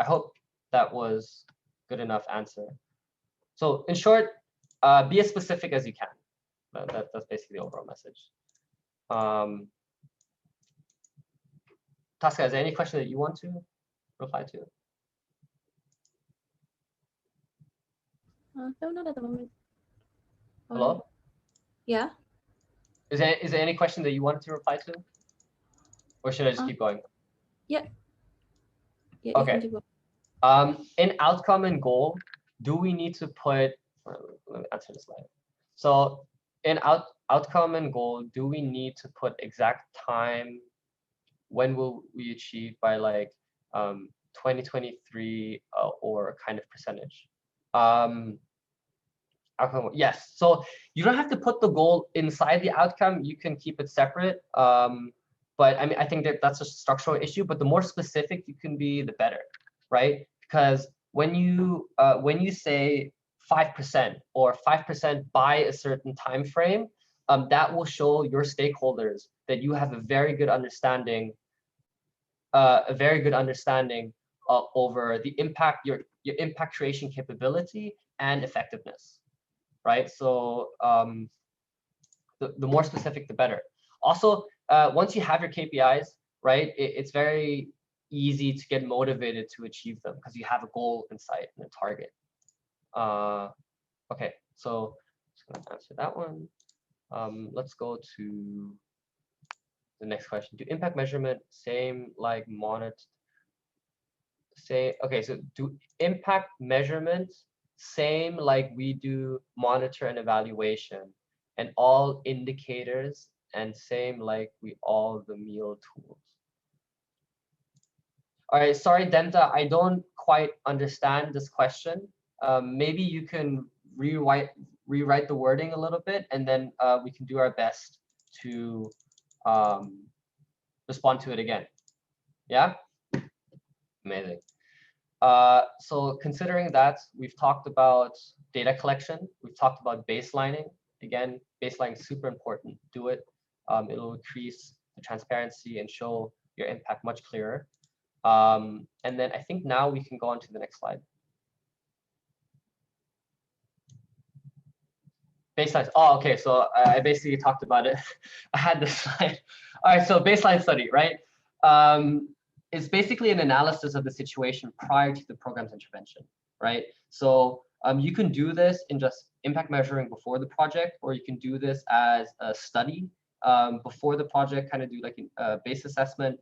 hope that was good enough answer. So in short, be as specific as you can. That's basically the overall message. Tasca, is there any question that you want to reply to? No, not at the moment. Hello? Yeah. Is there any question that you wanted to reply to? Or should I just keep going? Yeah. Yeah, okay. In outcome and goal, do we need to put, let me answer this slide. So in outcome and goal, do we need to put exact time? When will we achieve by like 2023 or kind of percentage? Outcome, yes. So you don't have to put the goal inside the outcome. You can keep it separate. But I mean, I think that's a structural issue. But the more specific you can be, the better, right? Because when you say 5% or 5% by a certain time frame, that will show your stakeholders that you have a very good understanding, over the impact, your impact creation capability and effectiveness, right? So the more specific, the better. Also, once you have your KPIs, right, it's very easy to get motivated to achieve them because you have a goal in sight and a target. Okay, so I'm just gonna answer that one. Let's go to the next question. Do impact measurement same like monitor? Okay, so do impact measurement same like we do monitor and evaluation, and all indicators, and same like we all the meal tools? All right, sorry, Denta, I don't quite understand this question. Maybe you can rewrite the wording a little bit, and then we can do our best to respond to it again. Yeah? Amazing. So considering that, we've talked about data collection, we've talked about baselining. Again, baselining is super important. Do it. It'll increase the transparency and show your impact much clearer. And then I think now we can go on to the next slide. Baseline. Oh, okay. So I basically talked about it. I had this slide. All right. So baseline study, right? It's basically an analysis of the situation prior to the program's intervention, right? So you can do this in just impact measuring before the project, or you can do this as a study before the project, kind of do like a base assessment,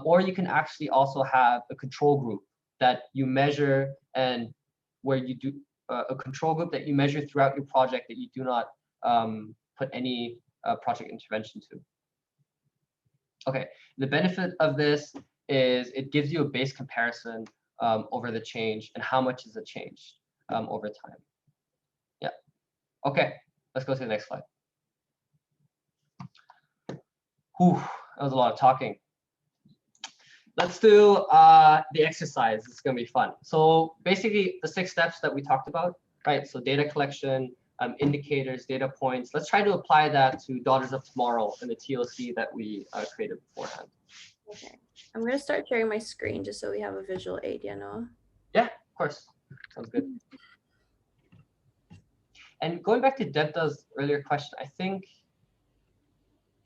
or you can actually also have a control group that you measure, and where you do a control group that you measure throughout your project that you do not put any project intervention to. Okay, the benefit of this is it gives you a base comparison over the change and how much is it changed over time. Yeah. Okay, let's go to the next slide. Whew, that was a lot of talking. Let's do the exercise. It's gonna be fun. So basically the 6 steps that we talked about, right? So data collection, indicators, data points. Let's try to apply that to Daughters of Tomorrow and the TOC that we created beforehand. Okay, I'm gonna start sharing my screen just so we have a visual aid, you know? Yeah, of course. Sounds good. And going back to Denta's earlier question, I think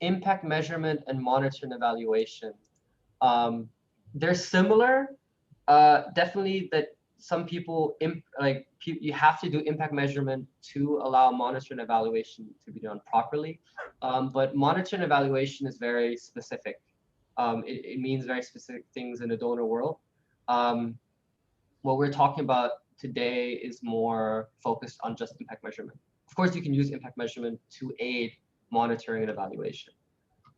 impact measurement and monitor and evaluation, they're similar. Definitely that some people you have to do impact measurement to allow monitor and evaluation to be done properly. But monitor and evaluation is very specific. it means very specific things in the donor world. What we're talking about today is more focused on just impact measurement. Of course, you can use impact measurement to aid monitoring and evaluation.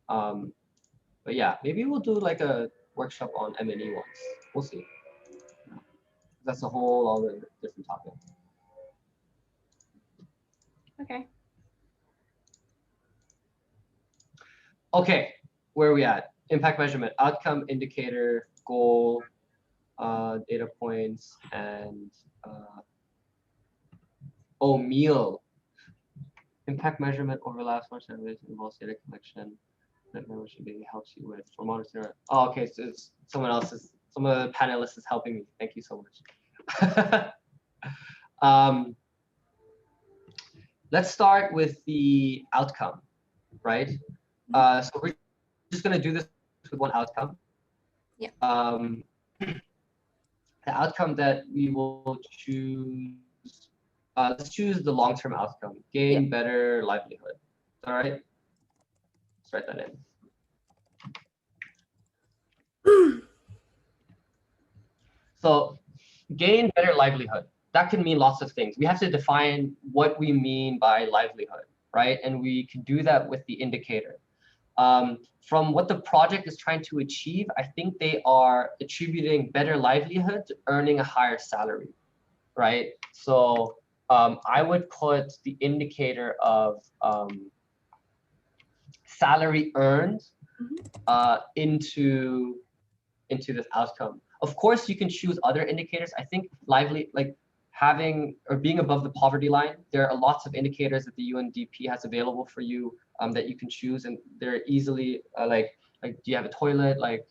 But yeah, maybe we'll do like a workshop on M&E once. We'll see. That's a whole other different topic. Okay. Okay, where are we at? Impact measurement, outcome, indicator, goal, data points, and meal. Impact measurement overlaps much of it involves data collection that membership maybe helps you with for monitoring. Oh, okay, so it's some of the panelists is helping me. Thank you so much. Let's start with the outcome, right? So we're just gonna do this with one outcome. Yeah. The outcome that we will choose, let's choose the long-term outcome, gain better livelihood. All right, let's write that in. So gain better livelihood. That can mean lots of things. We have to define what we mean by livelihood, right? And we can do that with the indicator. From what the project is trying to achieve, I think they are attributing better livelihood to earning a higher salary, right? So I would put the indicator of salary earned into this outcome. Of course, you can choose other indicators. I think having or being above the poverty line, there are lots of indicators that the UNDP has available for you that you can choose, and they're easily like do you have a toilet, like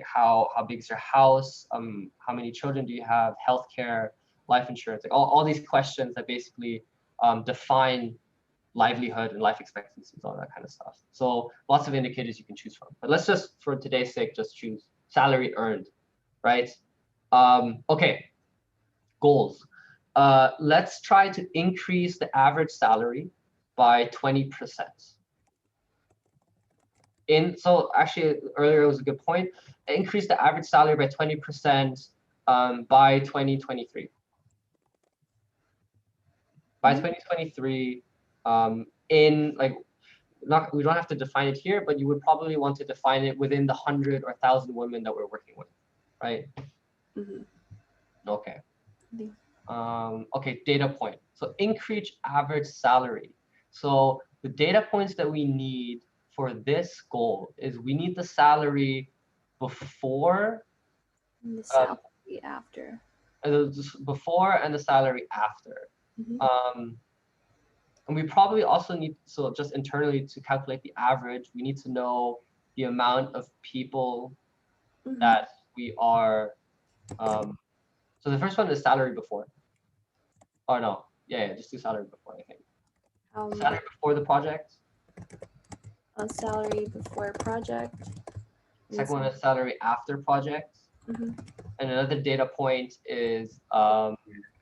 how big is your house, how many children do you have, healthcare, life insurance, like all these questions that basically define livelihood and life expectancies, all that kind of stuff. So lots of indicators you can choose from. But let's just, for today's sake, just choose salary earned, right? Okay, goals. Let's try to increase the average salary by 20%. So actually, earlier it was a good point. Increase the average salary by 20% by 2023. By 2023, we don't have to define it here, but you would probably want to define it within the 100 or 1,000 women that we're working with, right? Okay. Okay, data point. So increase average salary. So the data points that we need for this goal is we need the salary before and the salary after. Before and the salary after. And we probably also need, so just internally to calculate the average, we need to know the amount of people that we are, so the first one is salary before. Oh no, yeah, just do salary before, I think. Salary before the project. Salary before project. Second one is salary after project. And another data point is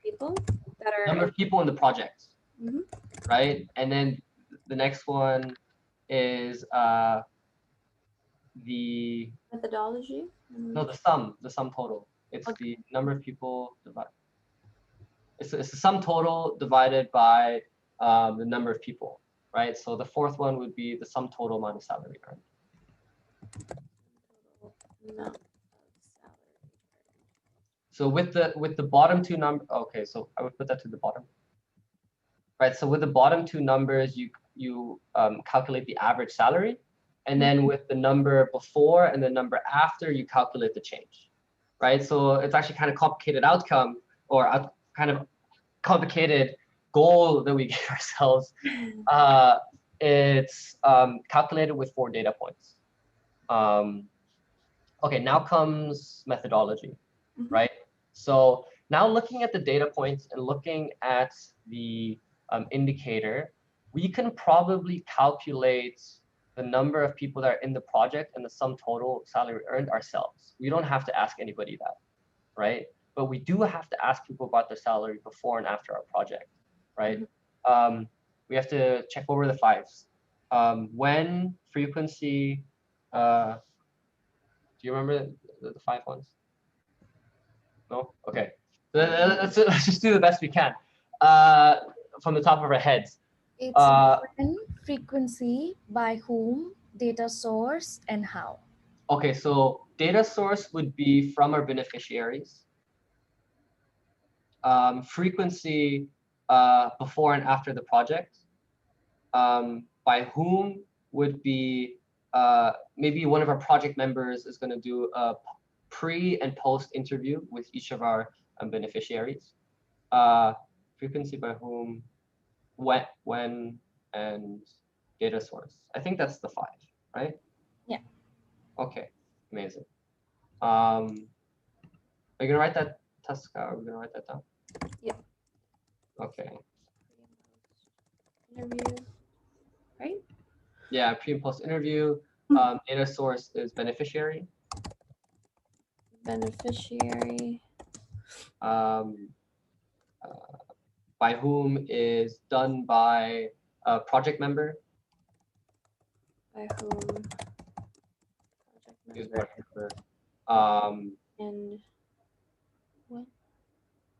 people that are number of people in the project. Right? And then the next one is the methodology. No, the sum total. It's the number of people divided. It's the sum total divided by the number of people, right? So the fourth one would be the sum total minus salary earned. So with the bottom two numbers, okay, so I would put that to the bottom. Right, so with the bottom two numbers, you calculate the average salary, and then with the number before and the number after, you calculate the change, right? So it's actually kind of complicated outcome or a kind of complicated goal that we give ourselves. It's calculated with 4 data points. Okay, now comes methodology, right? So now looking at the data points and looking at the indicator, we can probably calculate the number of people that are in the project and the sum total salary earned ourselves. We don't have to ask anybody that, right? But we do have to ask people about their salary before and after our project, right? We have to check over the 5s. When, frequency, you remember the 5 ones? No? Okay. Let's just do the best we can. From the top of our heads. It's when, frequency, by whom, data source, and how. Okay, so data source would be from our beneficiaries. Frequency before and after the project. By whom would be maybe one of our project members is going to do a pre and post interview with each of our beneficiaries. Frequency by whom, when, and data source. I think that's the 5, right? Yeah. Okay, amazing. Are you gonna write that, Tasca? Are we gonna write that down? Yeah. Okay. Interview, right? Yeah, pre and post interview. Data source is beneficiary. Beneficiary. By whom is done by a project member. By whom? Use Project member. project member. And when?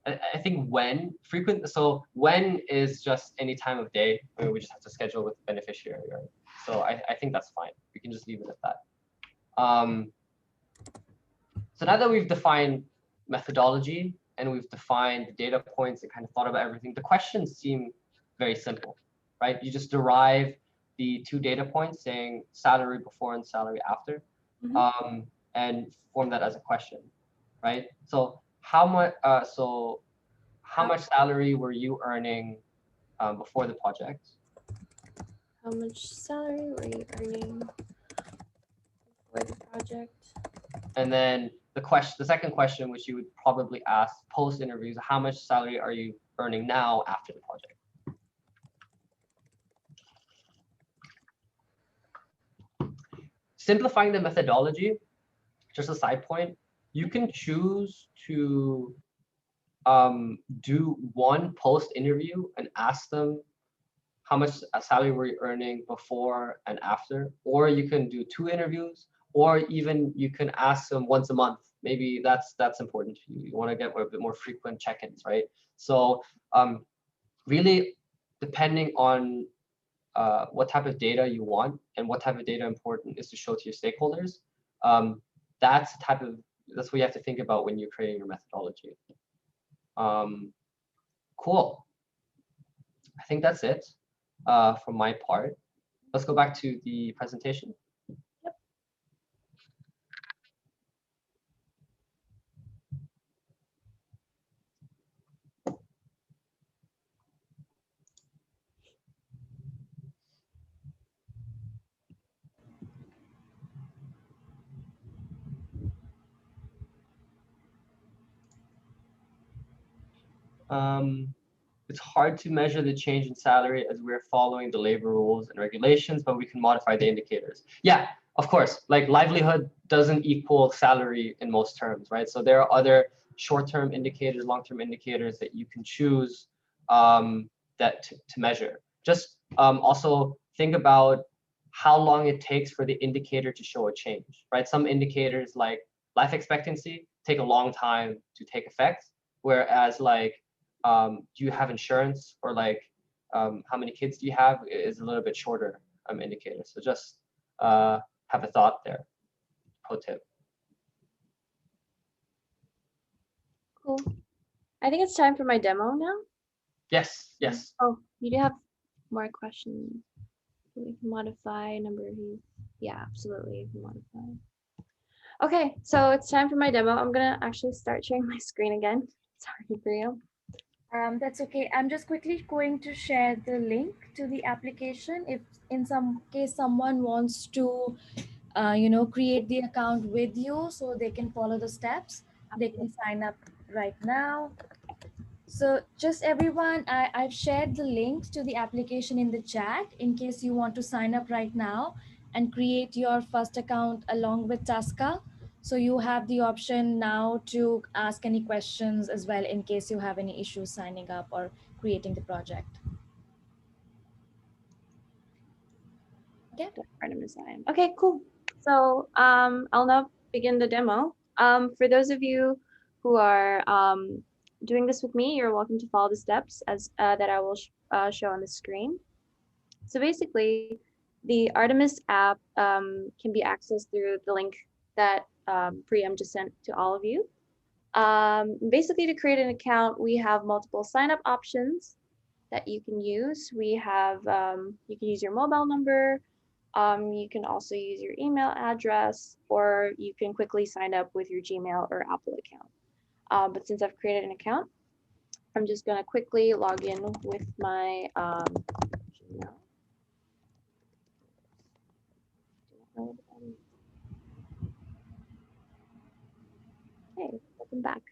I think when frequent. So when is just any time of day. I mean, we just have to schedule with the beneficiary, right? So I think that's fine. We can just leave it at that. So now that we've defined methodology and we've defined the data points and kind of thought about everything, the questions seem very simple, right? You just derive the 2 data points saying salary before and salary after, and form that as a question, right? So how much? How much salary were you earning before the project? How much salary were you earning for the project? And then the second question, which you would probably ask post interviews, how much salary are you earning now after the project? Simplifying the methodology, just a side point, you can choose to do one post interview and ask them how much salary were you earning before and after, or you can do 2 interviews, or even you can ask them once a month. Maybe that's important to you. You want to get a bit more frequent check-ins, right? So really depending on what type of data you want and what type of data important is to show to your stakeholders, that's what you have to think about when you're creating your methodology. Cool. I think that's it from my part. Let's go back to the presentation. It's hard to measure the change in salary as we're following the labor rules and regulations, but we can modify the indicators. Yeah, of course, like livelihood doesn't equal salary in most terms, right? So there are other short-term indicators, long-term indicators that you can choose to measure. Just also think about how long it takes for the indicator to show a change, right? Some indicators like life expectancy take a long time to take effect, whereas like do you have insurance, or like how many kids do you have is a little bit shorter indicator. So just have a thought there. Pro tip. Cool. I think it's time for my demo now. Yes, yes. Oh, you do have more questions. We can modify number of views. Yeah, absolutely, you can modify. Okay, so it's time for my demo. I'm gonna actually start sharing my screen again. Sorry, Brio. That's okay. I'm just quickly going to share the link to the application. If in some case someone wants to, create the account with you so they can follow the steps, they can sign up right now. So just everyone, I've shared the links to the application in the chat in case you want to sign up right now and create your first account along with Tasca. So you have the option now to ask any questions as well in case you have any issues signing up or creating the project. Okay. Artemis. Okay, cool. So I'll now begin the demo. For those of you who are doing this with me, you're welcome to follow the steps as that I will show on the screen. So basically, the Artemis app can be accessed through the link that Priyam just sent to all of you. Basically, to create an account, we have multiple sign-up options that you can use. We have, you can use your mobile number, you can also use your email address, or you can quickly sign up with your Gmail or Apple account. But since I've created an account, I'm just gonna quickly log in with my Gmail. Okay, welcome back.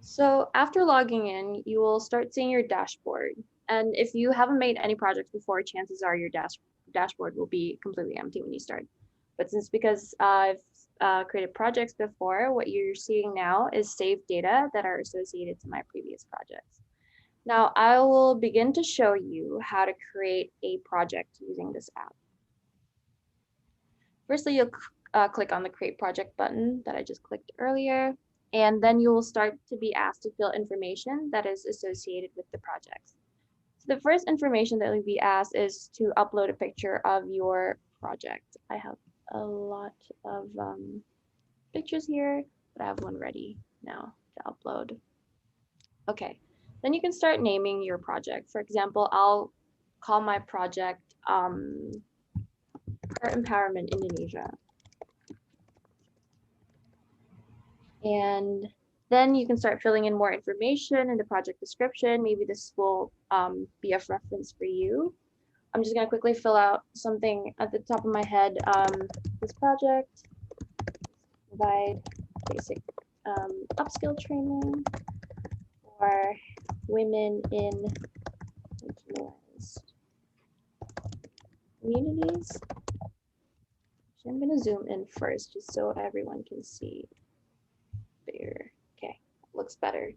So after logging in, you will start seeing your dashboard. And if you haven't made any projects before, chances are your dashboard will be completely empty when you start. But because I've created projects before, what you're seeing now is saved data that are associated to my previous projects. Now I will begin to show you how to create a project using this app. Firstly, you'll click on the Create Project button that I just clicked earlier, and then you will start to be asked to fill information that is associated with the projects. So the first information that will be asked is to upload a picture of your project. I have a lot of pictures here, but I have one ready now to upload. Okay, then you can start naming your project. For example, I'll call my project Her Empowerment Indonesia. And then you can start filling in more information in the project description. Maybe this will be of reference for you. I'm just gonna quickly fill out something at the top of my head. This project provide basic upskill training for women in marginalized communities. Actually, I'm gonna zoom in first just so everyone can see bigger. Okay, looks better.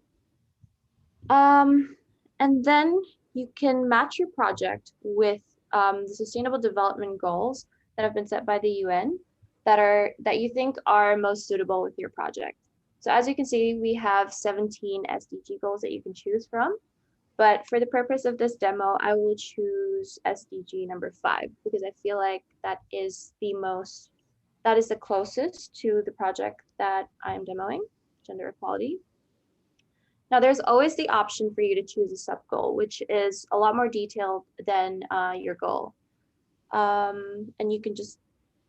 And then you can match your project with the Sustainable Development Goals that have been set by the UN that you think are most suitable with your project. So as you can see, we have 17 SDG goals that you can choose from. But for the purpose of this demo, I will choose SDG number 5 because I feel like that is the closest to the project that I'm demoing, gender equality. Now, there's always the option for you to choose a sub-goal, which is a lot more detailed than your goal. And you can just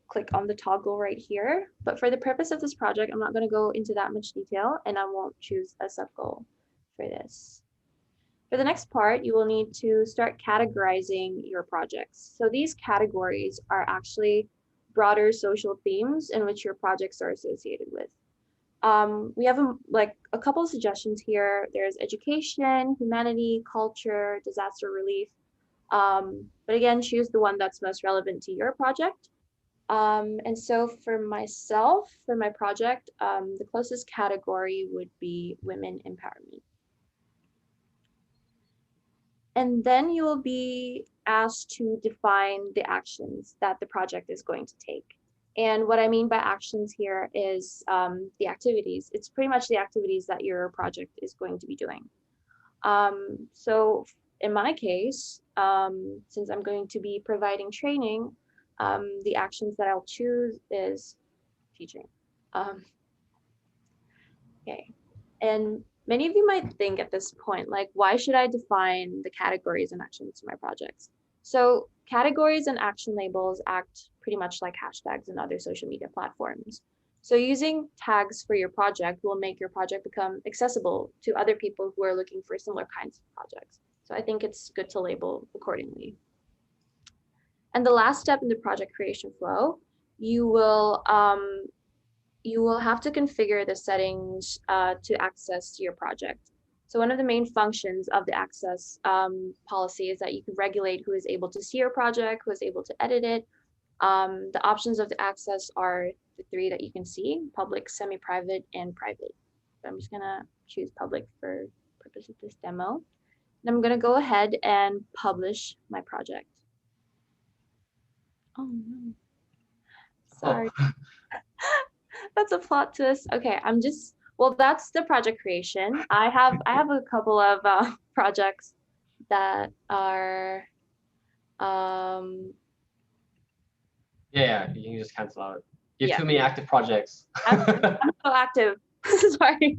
click on the toggle right here. But for the purpose of this project, I'm not going to go into that much detail, and I won't choose a sub-goal for this. For the next part, you will need to start categorizing your projects. So these categories are actually broader social themes in which your projects are associated with. We have a couple of suggestions here. There's education, humanity, culture, disaster relief. But again, choose the one that's most relevant to your project. And so for myself, for my project, the closest category would be women empowerment. And then you will be asked to define the actions that the project is going to take. And what I mean by actions here is the activities. It's pretty much the activities that your project is going to be doing. So in my case, since I'm going to be providing training, the actions that I'll choose is teaching. Okay, and many of you might think at this point, like, why should I define the categories and actions to my projects? So categories and action labels act pretty much like hashtags and other social media platforms. So using tags for your project will make your project become accessible to other people who are looking for similar kinds of projects. So I think it's good to label accordingly. And the last step in the project creation flow, you will have to configure the settings to access your project. So one of the main functions of the access policy is that you can regulate who is able to see your project, who is able to edit it. The options of the access are the 3 that you can see: public, semi-private, and private. So I'm just gonna choose public for purpose of this demo. And I'm gonna go ahead and publish my project. Oh no. Sorry. That's a plot twist. Okay, well, that's the project creation. I have a couple of projects that are Yeah, you can just cancel out. You have yeah. too many active projects. I'm so active. Sorry.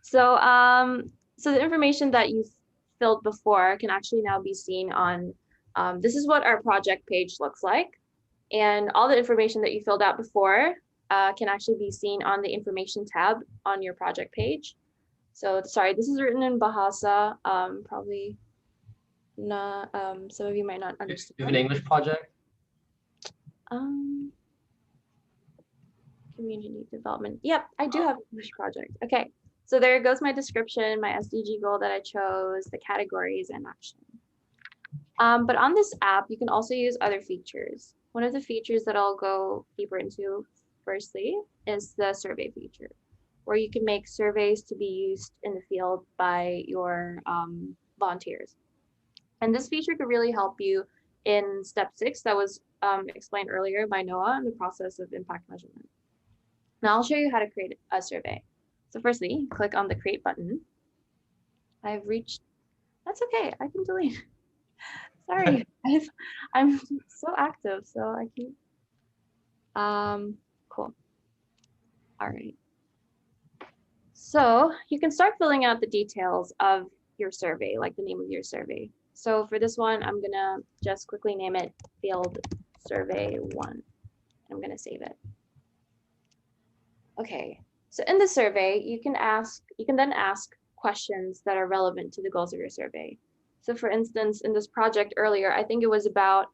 So the information that you filled before can actually now be seen on this is what our project page looks like. And all the information that you filled out before can actually be seen on the information tab on your project page. So sorry, this is written in Bahasa. Probably not, some of you might not You have an understand. English project? Community development. Yep, I do have an English project. Okay, so there goes my description, my SDG goal that I chose, the categories and action. But on this app, you can also use other features. One of the features that I'll go deeper into firstly is the survey feature, where you can make surveys to be used in the field by your volunteers. And this feature could really help you in step 6 that was explained earlier by Noah in the process of impact measurement. Now I'll show you how to create a survey. So firstly, click on the create button. I've reached, that's okay, I can delete. Sorry, I'm so active, so I keep, cool. All right. So you can start filling out the details of your survey, like the name of your survey. So for this one, I'm gonna just quickly name it Field Survey 1. I'm gonna save it. Okay, so in the survey, you can then ask questions that are relevant to the goals of your survey. So for instance, in this project earlier, I think it was about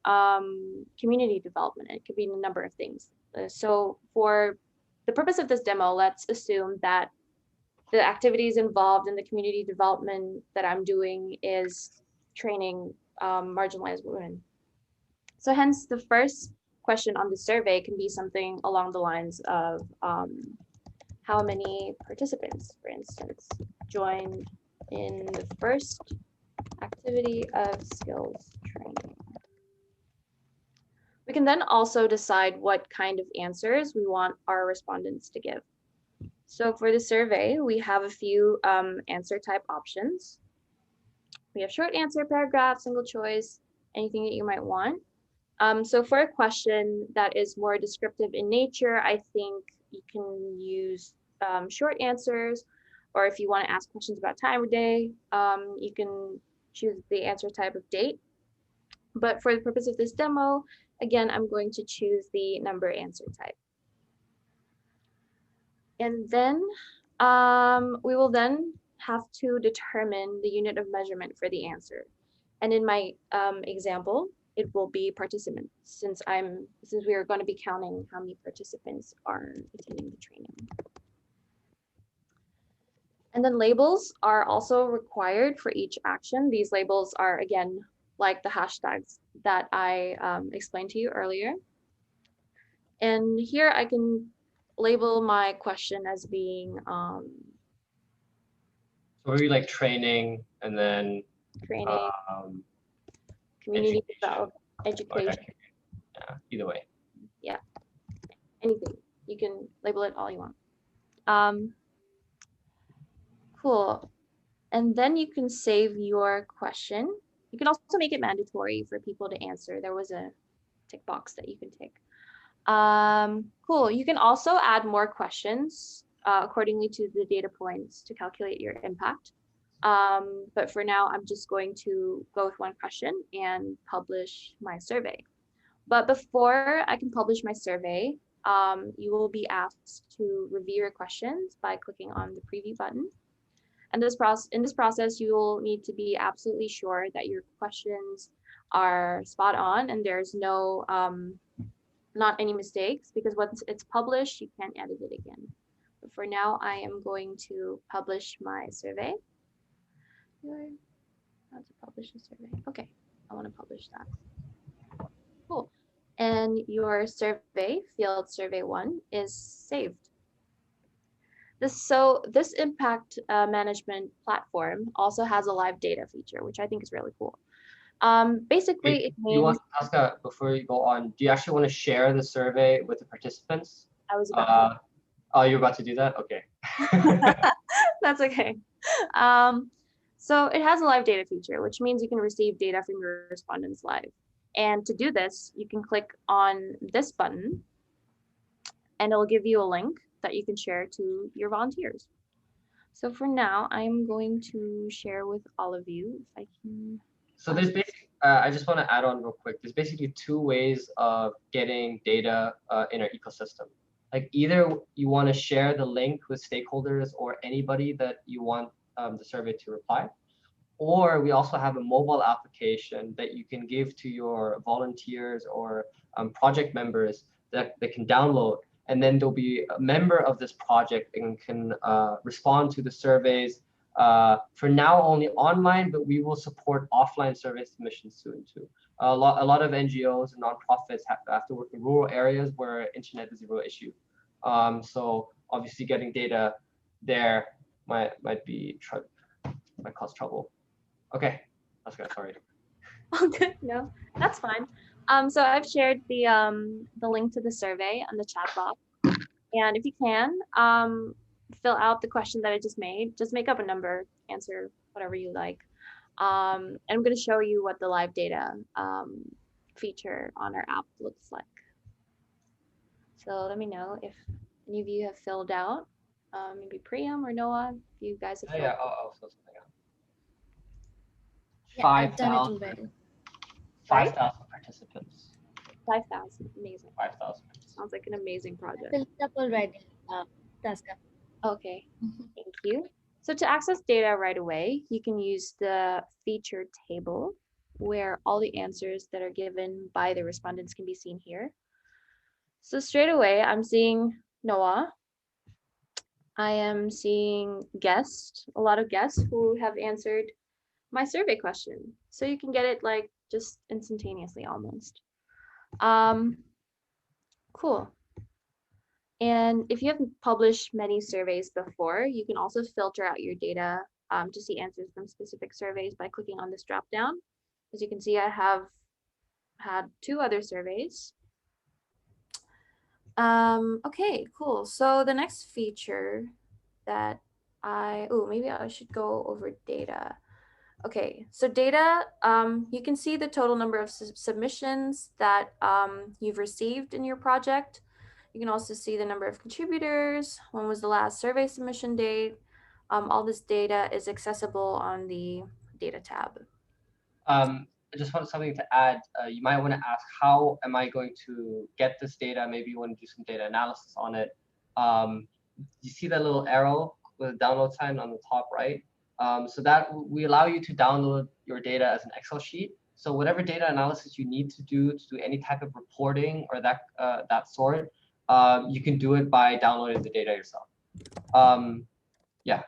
community development. It could be a number of things. So for the purpose of this demo, let's assume that the activities involved in the community development that I'm doing is training marginalized women. So hence the first question on the survey can be something along the lines of how many participants, for instance, joined in the first activity of skills training. We can then also decide what kind of answers we want our respondents to give. So for the survey, we have a few answer type options. We have short answer, paragraph, single choice, anything that you might want. So for a question that is more descriptive in nature, I think you can use short answers, or if you want to ask questions about time of day, you can choose the answer type of date. But for the purpose of this demo, again, I'm going to choose the number answer type. And then we will then have to determine the unit of measurement for the answer. And in my example, it will be participants, since we are going to be counting how many participants are attending the training. And then labels are also required for each action. These labels are, again, like the hashtags that I explained to you earlier. And here I can label my question as being So are you like training and then training, community development, education. Okay. Yeah, either way. Yeah, anything. You can label it all you want. Cool. And then you can save your question. You can also make it mandatory for people to answer. There was a tick box that you can tick. Cool. You can also add more questions accordingly to the data points to calculate your impact. But for now, I'm just going to go with one question and publish my survey. But before I can publish my survey, you will be asked to review your questions by clicking on the preview button. And in this process, you will need to be absolutely sure that your questions are spot on and there's no, not any mistakes, because once it's published, you can't edit it again. But for now, I am going to publish my survey. How to publish a survey? Okay, I want to publish that. Cool. And your survey, field survey 1, is saved. This impact management platform also has a live data feature, which I think is really cool. Basically, Wait, it you means want, Aska, before you go on, do you actually want to share the survey with the participants? I was about Oh, you're about to do that? Okay. to. That's okay. So it has a live data feature, which means you can receive data from your respondents live. And to do this, you can click on this button and it'll give you a link that you can share to your volunteers. So for now, I'm going to share with all of you if I can. So there's basically, I just want to add on real quick. There's basically two ways of getting data in our ecosystem. Like either you want to share the link with stakeholders or anybody that you want the survey to reply, or we also have a mobile application that you can give to your volunteers or project members that they can download. And then there'll be a member of this project and can respond to the surveys. For now, only online, but we will support offline survey submissions soon too. A lot of NGOs and nonprofits have to work in rural areas where internet is a real issue. So obviously getting data there might cause trouble. Okay, that's good. Sorry. Oh, good. No, that's fine. So I've shared the link to the survey on the chat box, and if you can, fill out the question that I just made. Just make up a number, answer whatever you like. And I'm going to show you what the live data feature on our app looks like. So let me know if any of you have filled out. Maybe Priyam or Noah, if you guys have filled Yeah, I'll fill something out. Yeah, I've done it already. 5,000 participants. 5,000. Amazing. 5,000. Sounds like an amazing project. Filled it up already, Taska. Okay, thank you. So to access data right away, you can use the featured table where all the answers that are given by the respondents can be seen here. So straight away, I'm seeing Noah. I am seeing guests, a lot of guests who have answered my survey question. So you can get it like just instantaneously almost. Cool. And if you haven't published many surveys before, you can also filter out your data to see answers from specific surveys by clicking on this drop down. As you can see, I have had 2 other surveys. Okay, cool. So the next feature that maybe I should go over data. Okay, so data, you can see the total number of submissions that you've received in your project. You can also see the number of contributors, when was the last survey submission date. All this data is accessible on the data tab. I just want something to add. You might want to ask, how am I going to get this data? Maybe you want to do some data analysis on it. You see that little arrow with a download sign on the top right? So that we allow you to download your data as an Excel sheet. So whatever data analysis you need to do any type of reporting or that sort, you can do it by downloading the data yourself. Yeah.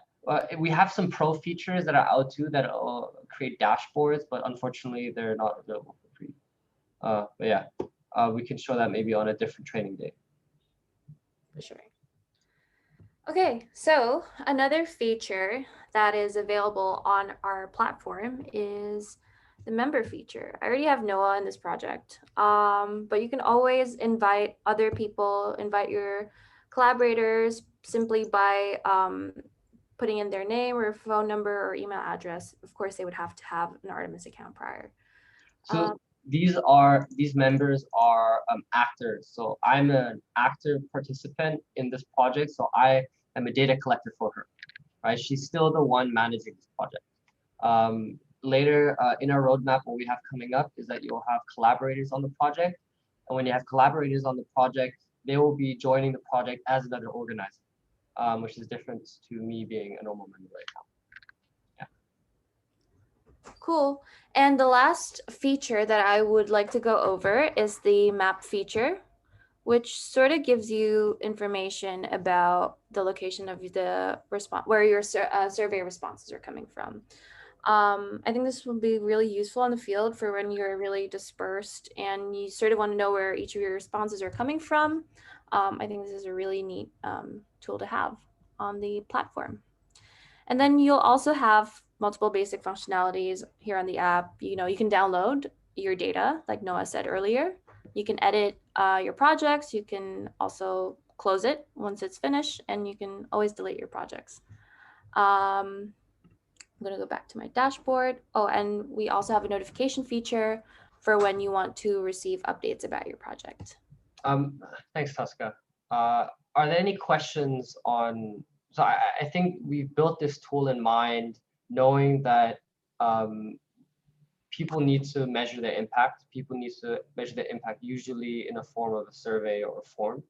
We have some pro features that are out too that create dashboards, but unfortunately they're not available for free. But yeah, we can show that maybe on a different training day. For sure. Okay, so another feature that is available on our platform is the member feature. I already have Noah in this project, but you can always invite other people, invite your collaborators simply by putting in their name or phone number or email address. Of course, they would have to have an Artemis account prior. So these members are actors. So I'm an active participant in this project. So I am a data collector for her, right? She's still the one managing this project. Later in our roadmap, what we have coming up is that you'll have collaborators on the project. And when you have collaborators on the project, they will be joining the project as another organizer, which is different to me being a normal member right now. Cool. And the last feature that I would like to go over is the map feature, which sort of gives you information about the location of the response, where your survey responses are coming from. I think this will be really useful in the field for when you're really dispersed and you sort of want to know where each of your responses are coming from. I think this is a really neat tool to have on the platform. And then you'll also have multiple basic functionalities here on the app. You know, you can download your data, like Noah said earlier. You can edit your projects. You can also close it once it's finished, and you can always delete your projects. I'm going to go back to my dashboard. Oh, and we also have a notification feature for when you want to receive updates about your project. Thanks, Tosca. Are there any questions on, so I think we've built this tool in mind, knowing that people need to measure their impact. People need to measure their impact usually in a form of a survey or a form.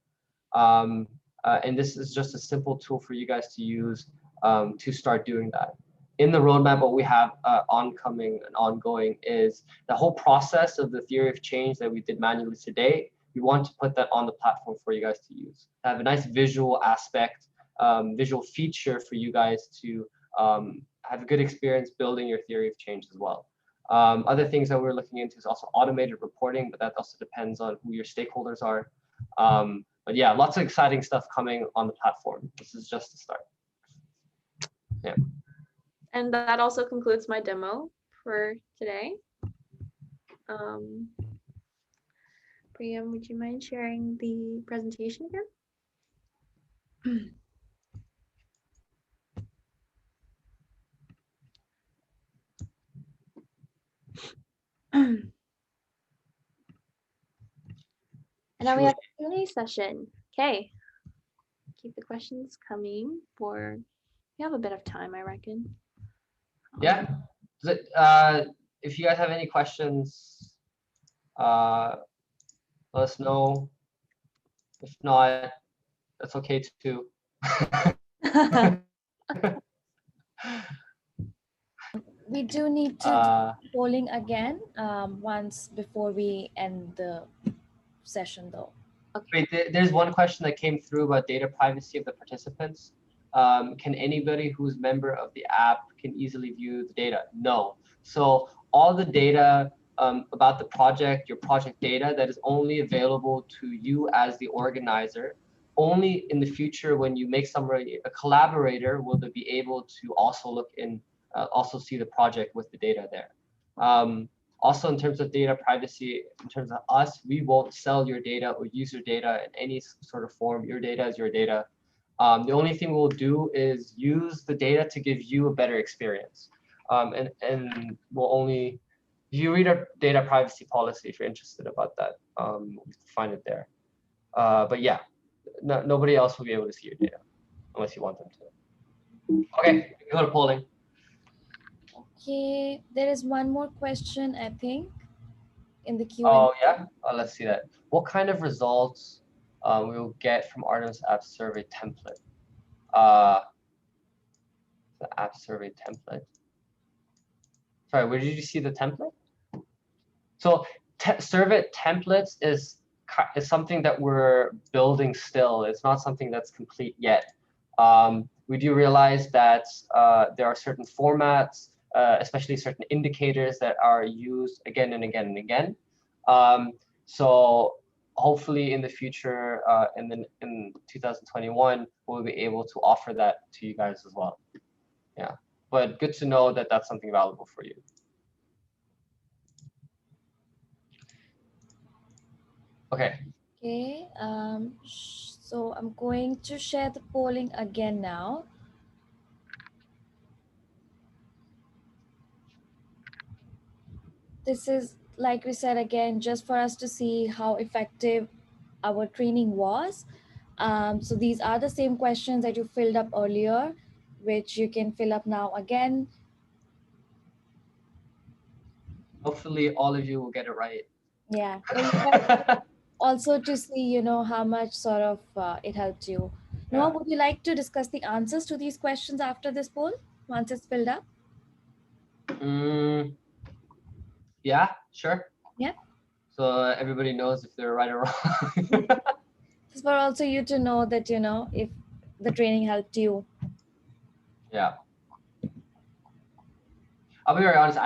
And this is just a simple tool for you guys to use to start doing that. In the roadmap, what we have oncoming and ongoing is the whole process of the theory of change that we did manually today. We want to put that on the platform for you guys to use. Have a nice visual aspect, visual feature for you guys to have a good experience building your theory of change as well. Other things that we're looking into is also automated reporting, but that also depends on who your stakeholders are. But yeah, lots of exciting stuff coming on the platform. This is just the start. Yeah. And that also concludes my demo for today. Priyam, would you mind sharing the presentation again? And now we have a Q&A session. Okay. Keep the questions coming for, we have a bit of time, I reckon. Yeah. If you guys have any questions, let us know. If not, that's okay too. We do need to do polling again once before we end the session though. Okay. Wait, there's one question that came through about data privacy of the participants. Can anybody who's member of the app can easily view the data? No. So all the data about the project, your project data, that is only available to you as the organizer. Only in the future, when you make somebody a collaborator, will they be able to also look in, also see the project with the data there. Also, in terms of data privacy, in terms of us, we won't sell your data or use your data in any sort of form. Your data is your data. The only thing we'll do is use the data to give you a better experience. And we'll only, if you read our data privacy policy, if you're interested about that, find it there. But yeah, nobody else will be able to see your data unless you want them to. Okay, go to polling. Okay, there is one more question, I think, in the Q&A. Oh, yeah? Oh, let's see that. What kind of results we will get from Artemis app survey template? The app survey template. Sorry, where did you see the template? So survey templates is something that we're building still. It's not something that's complete yet. We do realize that there are certain formats, especially certain indicators that are used again and again and again. So hopefully in the future, in 2021, we'll be able to offer that to you guys as well. Yeah, but good to know that that's something valuable for you. Okay. Okay, so I'm going to share the polling again now. This is, like we said again, just for us to see how effective our training was. So these are the same questions that you filled up earlier, which you can fill up now again. Hopefully all of you will get it right. Yeah. Also to see, you know, how much sort of it helped you. Yeah. Noah, would you like to discuss the answers to these questions after this poll, once it's filled up? Yeah, sure. Yeah. So everybody knows if they're right or wrong. It's for also you to know that, you know, if the training helped you. Yeah. I'll be very honest.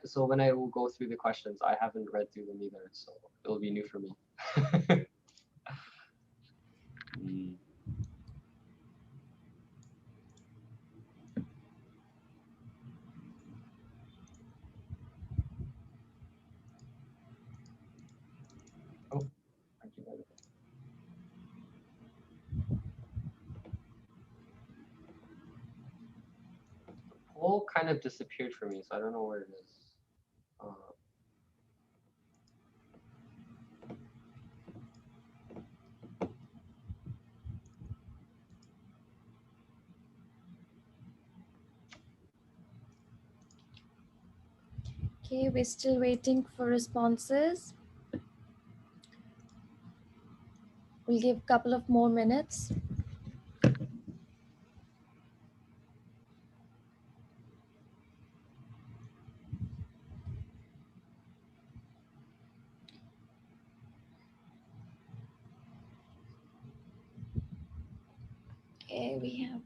So when I will go through the questions, I haven't read through them either, so it'll be new for me. poll kind of disappeared for me, so I don't know where it is. Okay, we're still waiting for responses. We'll give a couple of more minutes. Okay, we have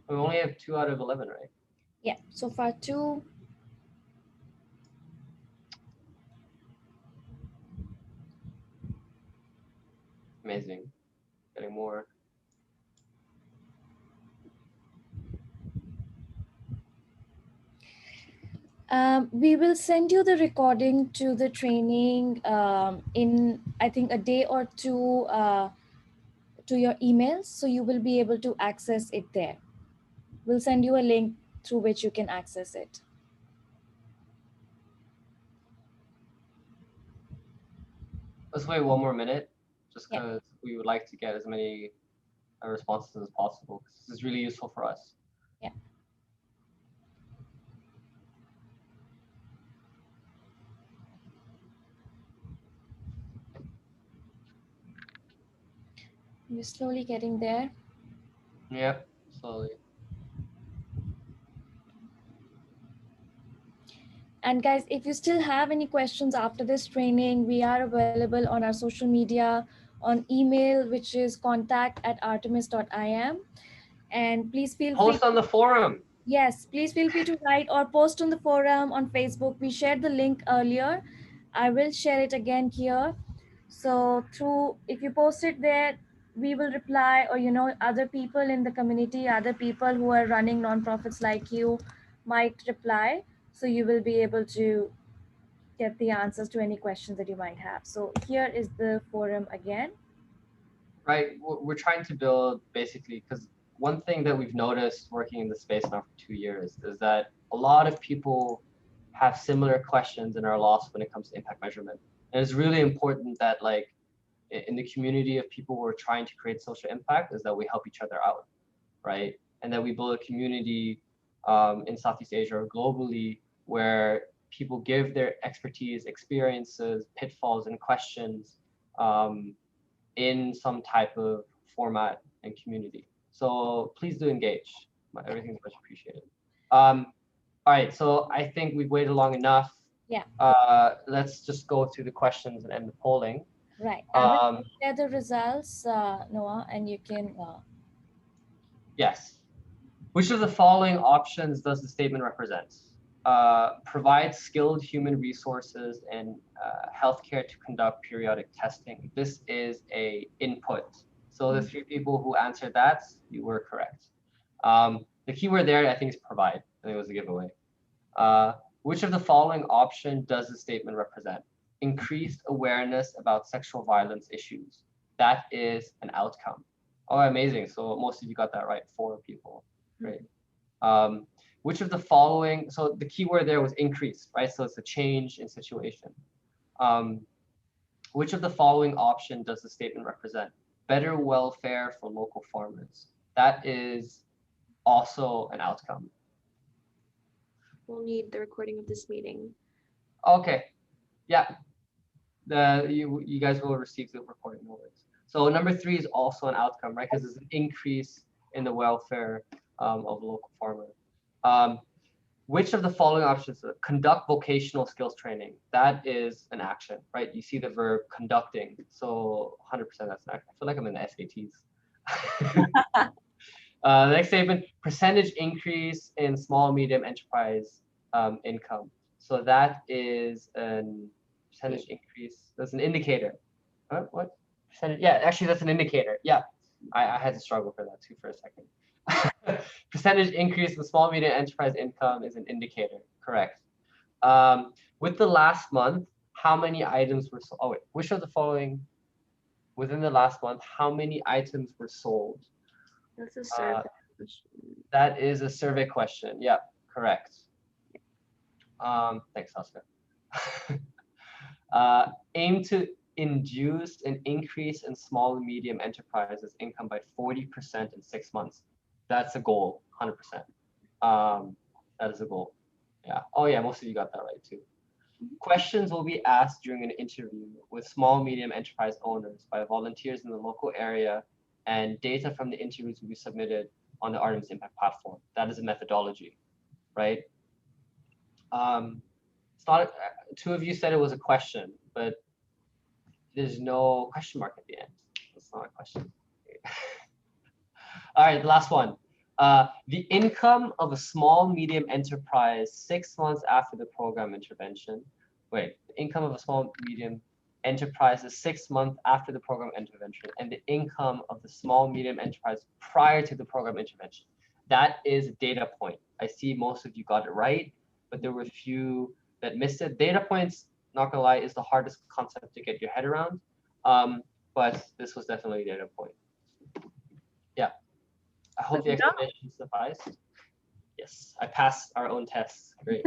We only have 2 out of 11, right? yeah, so far 2. Amazing. Getting more. We will send you the recording to the training in, I think, a day or two to your emails, so you will be able to access it there. We'll send you a link through which you can access it. Let's wait 1 more minute, just Yeah. because we would like to get as many responses as possible. This is really useful for us. Yeah. We're slowly getting there. Yep, slowly. And guys, if you still have any questions after this training, we are available on our social media, on email, which is contact@artemis.im. And please feel free. Post on the forum. Yes, please feel free to write or post on the forum on Facebook. We shared the link earlier. I will share it again here. So if you post it there, we will reply, or other people in the community, other people who are running nonprofits like you might reply. So you will be able to get the answers to any questions that you might have. So here is the forum again. Right, we're trying to build basically, because one thing that we've noticed working in the space now for 2 years is that a lot of people have similar questions and are lost when it comes to impact measurement. And it's really important that, like, in the community of people who are trying to create social impact, is that we help each other out, right? And that we build a community in Southeast Asia or globally where people give their expertise, experiences, pitfalls, and questions in some type of format and community. So please do engage. Everything's much appreciated. All right, so I think we've waited long enough. Yeah. Let's just go through the questions and end the polling. Right. I will share the results, Noah, and you can. Yes. Which of the following options does the statement represent? Provide skilled human resources and healthcare to conduct periodic testing. This is a input. So the 3 people who answered that, you were correct. The keyword there, I think, is provide. I think it was a giveaway. Which of the following option does the statement represent? Increased awareness about sexual violence issues. That is an outcome. Oh, amazing. So most of you got that right, 4 people. Great. Which of the following, so the keyword there was increased, right? So it's a change in situation. Which of the following option does the statement represent? Better welfare for local farmers. That is also an outcome. We'll need the recording of this meeting. Okay, yeah. You guys will receive the recording. No worries. So number 3 is also an outcome, right? Because it's an increase in the welfare of local farmer. Which of the following options? Conduct vocational skills training. That is an action, right? You see the verb conducting. So 100% that's an action. I feel like I'm in the SATs. The next statement, percentage increase in small, medium enterprise income. So that is an percentage increase. That's an indicator. What? Percentage? Yeah, actually, that's an indicator. Yeah. I had to struggle for that too for a second. Percentage increase in small medium enterprise income is an indicator. Correct. With the last month, how many items were sold? Oh wait, which of the following within the last month, how many items were sold? That's a survey question. That is a survey question. Yeah, correct. Thanks, Oscar. Aim to induce an increase in small and medium enterprises income by 40% in 6 months. That's a goal, 100%. That is a goal. Yeah. Oh yeah, most of you got that right too. Questions will be asked during an interview with small medium enterprise owners by volunteers in the local area, and data from the interviews will be submitted on the Artemis Impact platform. That is a methodology, right? It's not. Two of you said it was a question, but there's no question mark at the end. It's not a question. All right, the last one. The income of a small medium enterprise 6 months after the program intervention. Wait, the income of a small medium enterprise is 6 months after the program intervention, and the income of the small medium enterprise prior to the program intervention. That is a data point. I see most of you got it right, but there were a few that missed it. Data points, not gonna lie, is the hardest concept to get your head around. But this was definitely a data point. Yeah. I hope the explanation sufficed. Yes, I passed our own tests. Great.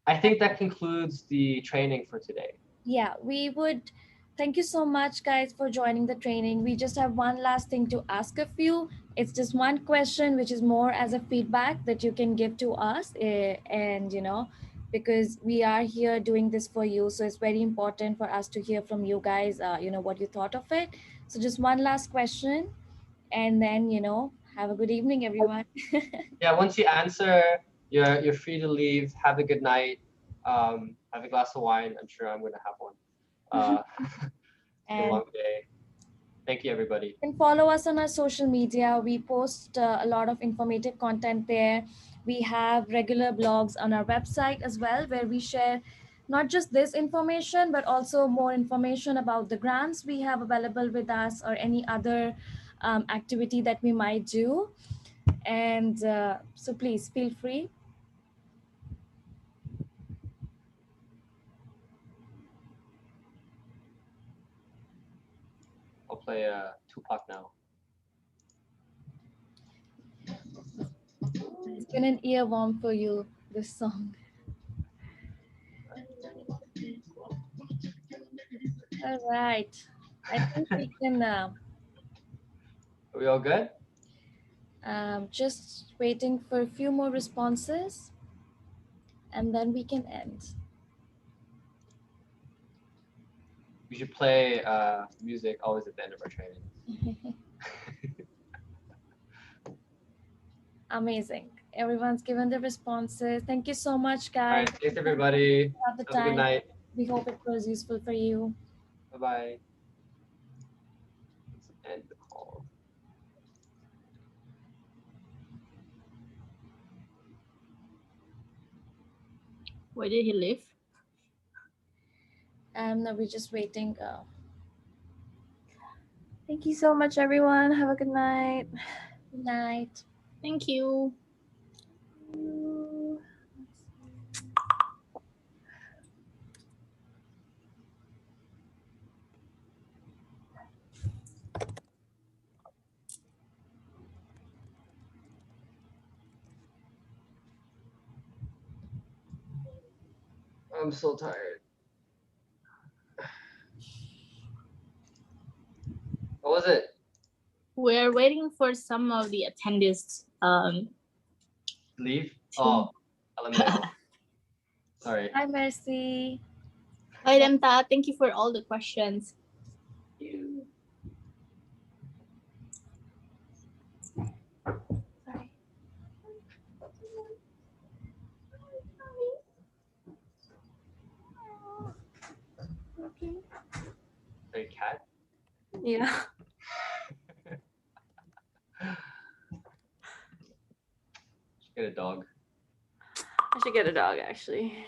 I think that concludes the training for today. Yeah, we would thank you so much, guys, for joining the training. We just have one last thing to ask of you. It's just one question, which is more as a feedback that you can give to us. And, because we are here doing this for you. So it's very important for us to hear from you guys, what you thought of it. So just one last question. And then, have a good evening, everyone. Yeah, once you answer, you're free to leave. Have a good night. Have a glass of wine. I'm sure I'm going to have one. It's a long day. Thank you, everybody. You can follow us on our social media. We post a lot of informative content there. We have regular blogs on our website as well, where we share not just this information, but also more information about the grants we have available with us or any other activity that we might do. And so please feel free. I'll play Tupac now. It's been an earworm for you, this song. All right. I think we can... Are we all good? Just waiting for a few more responses, and then we can end. We should play music always at the end of our training. Amazing. Everyone's given the responses. Thank you so much, guys. All right, thanks everybody. Have a good night. We hope it was useful for you. Bye-bye. Let's end the call. Why did he leave? No, we're just waiting. Thank you so much, everyone. Have a good night. Good night. Thank you. I'm so tired. What was it? We're waiting for some of the attendees. Leave? Oh, eliminate. Sorry. Hi, Mercy. Hi, Demta. Thank you for all the questions. Sorry. Okay. Sorry, cat? Yeah. Should get a dog. I should get a dog, actually.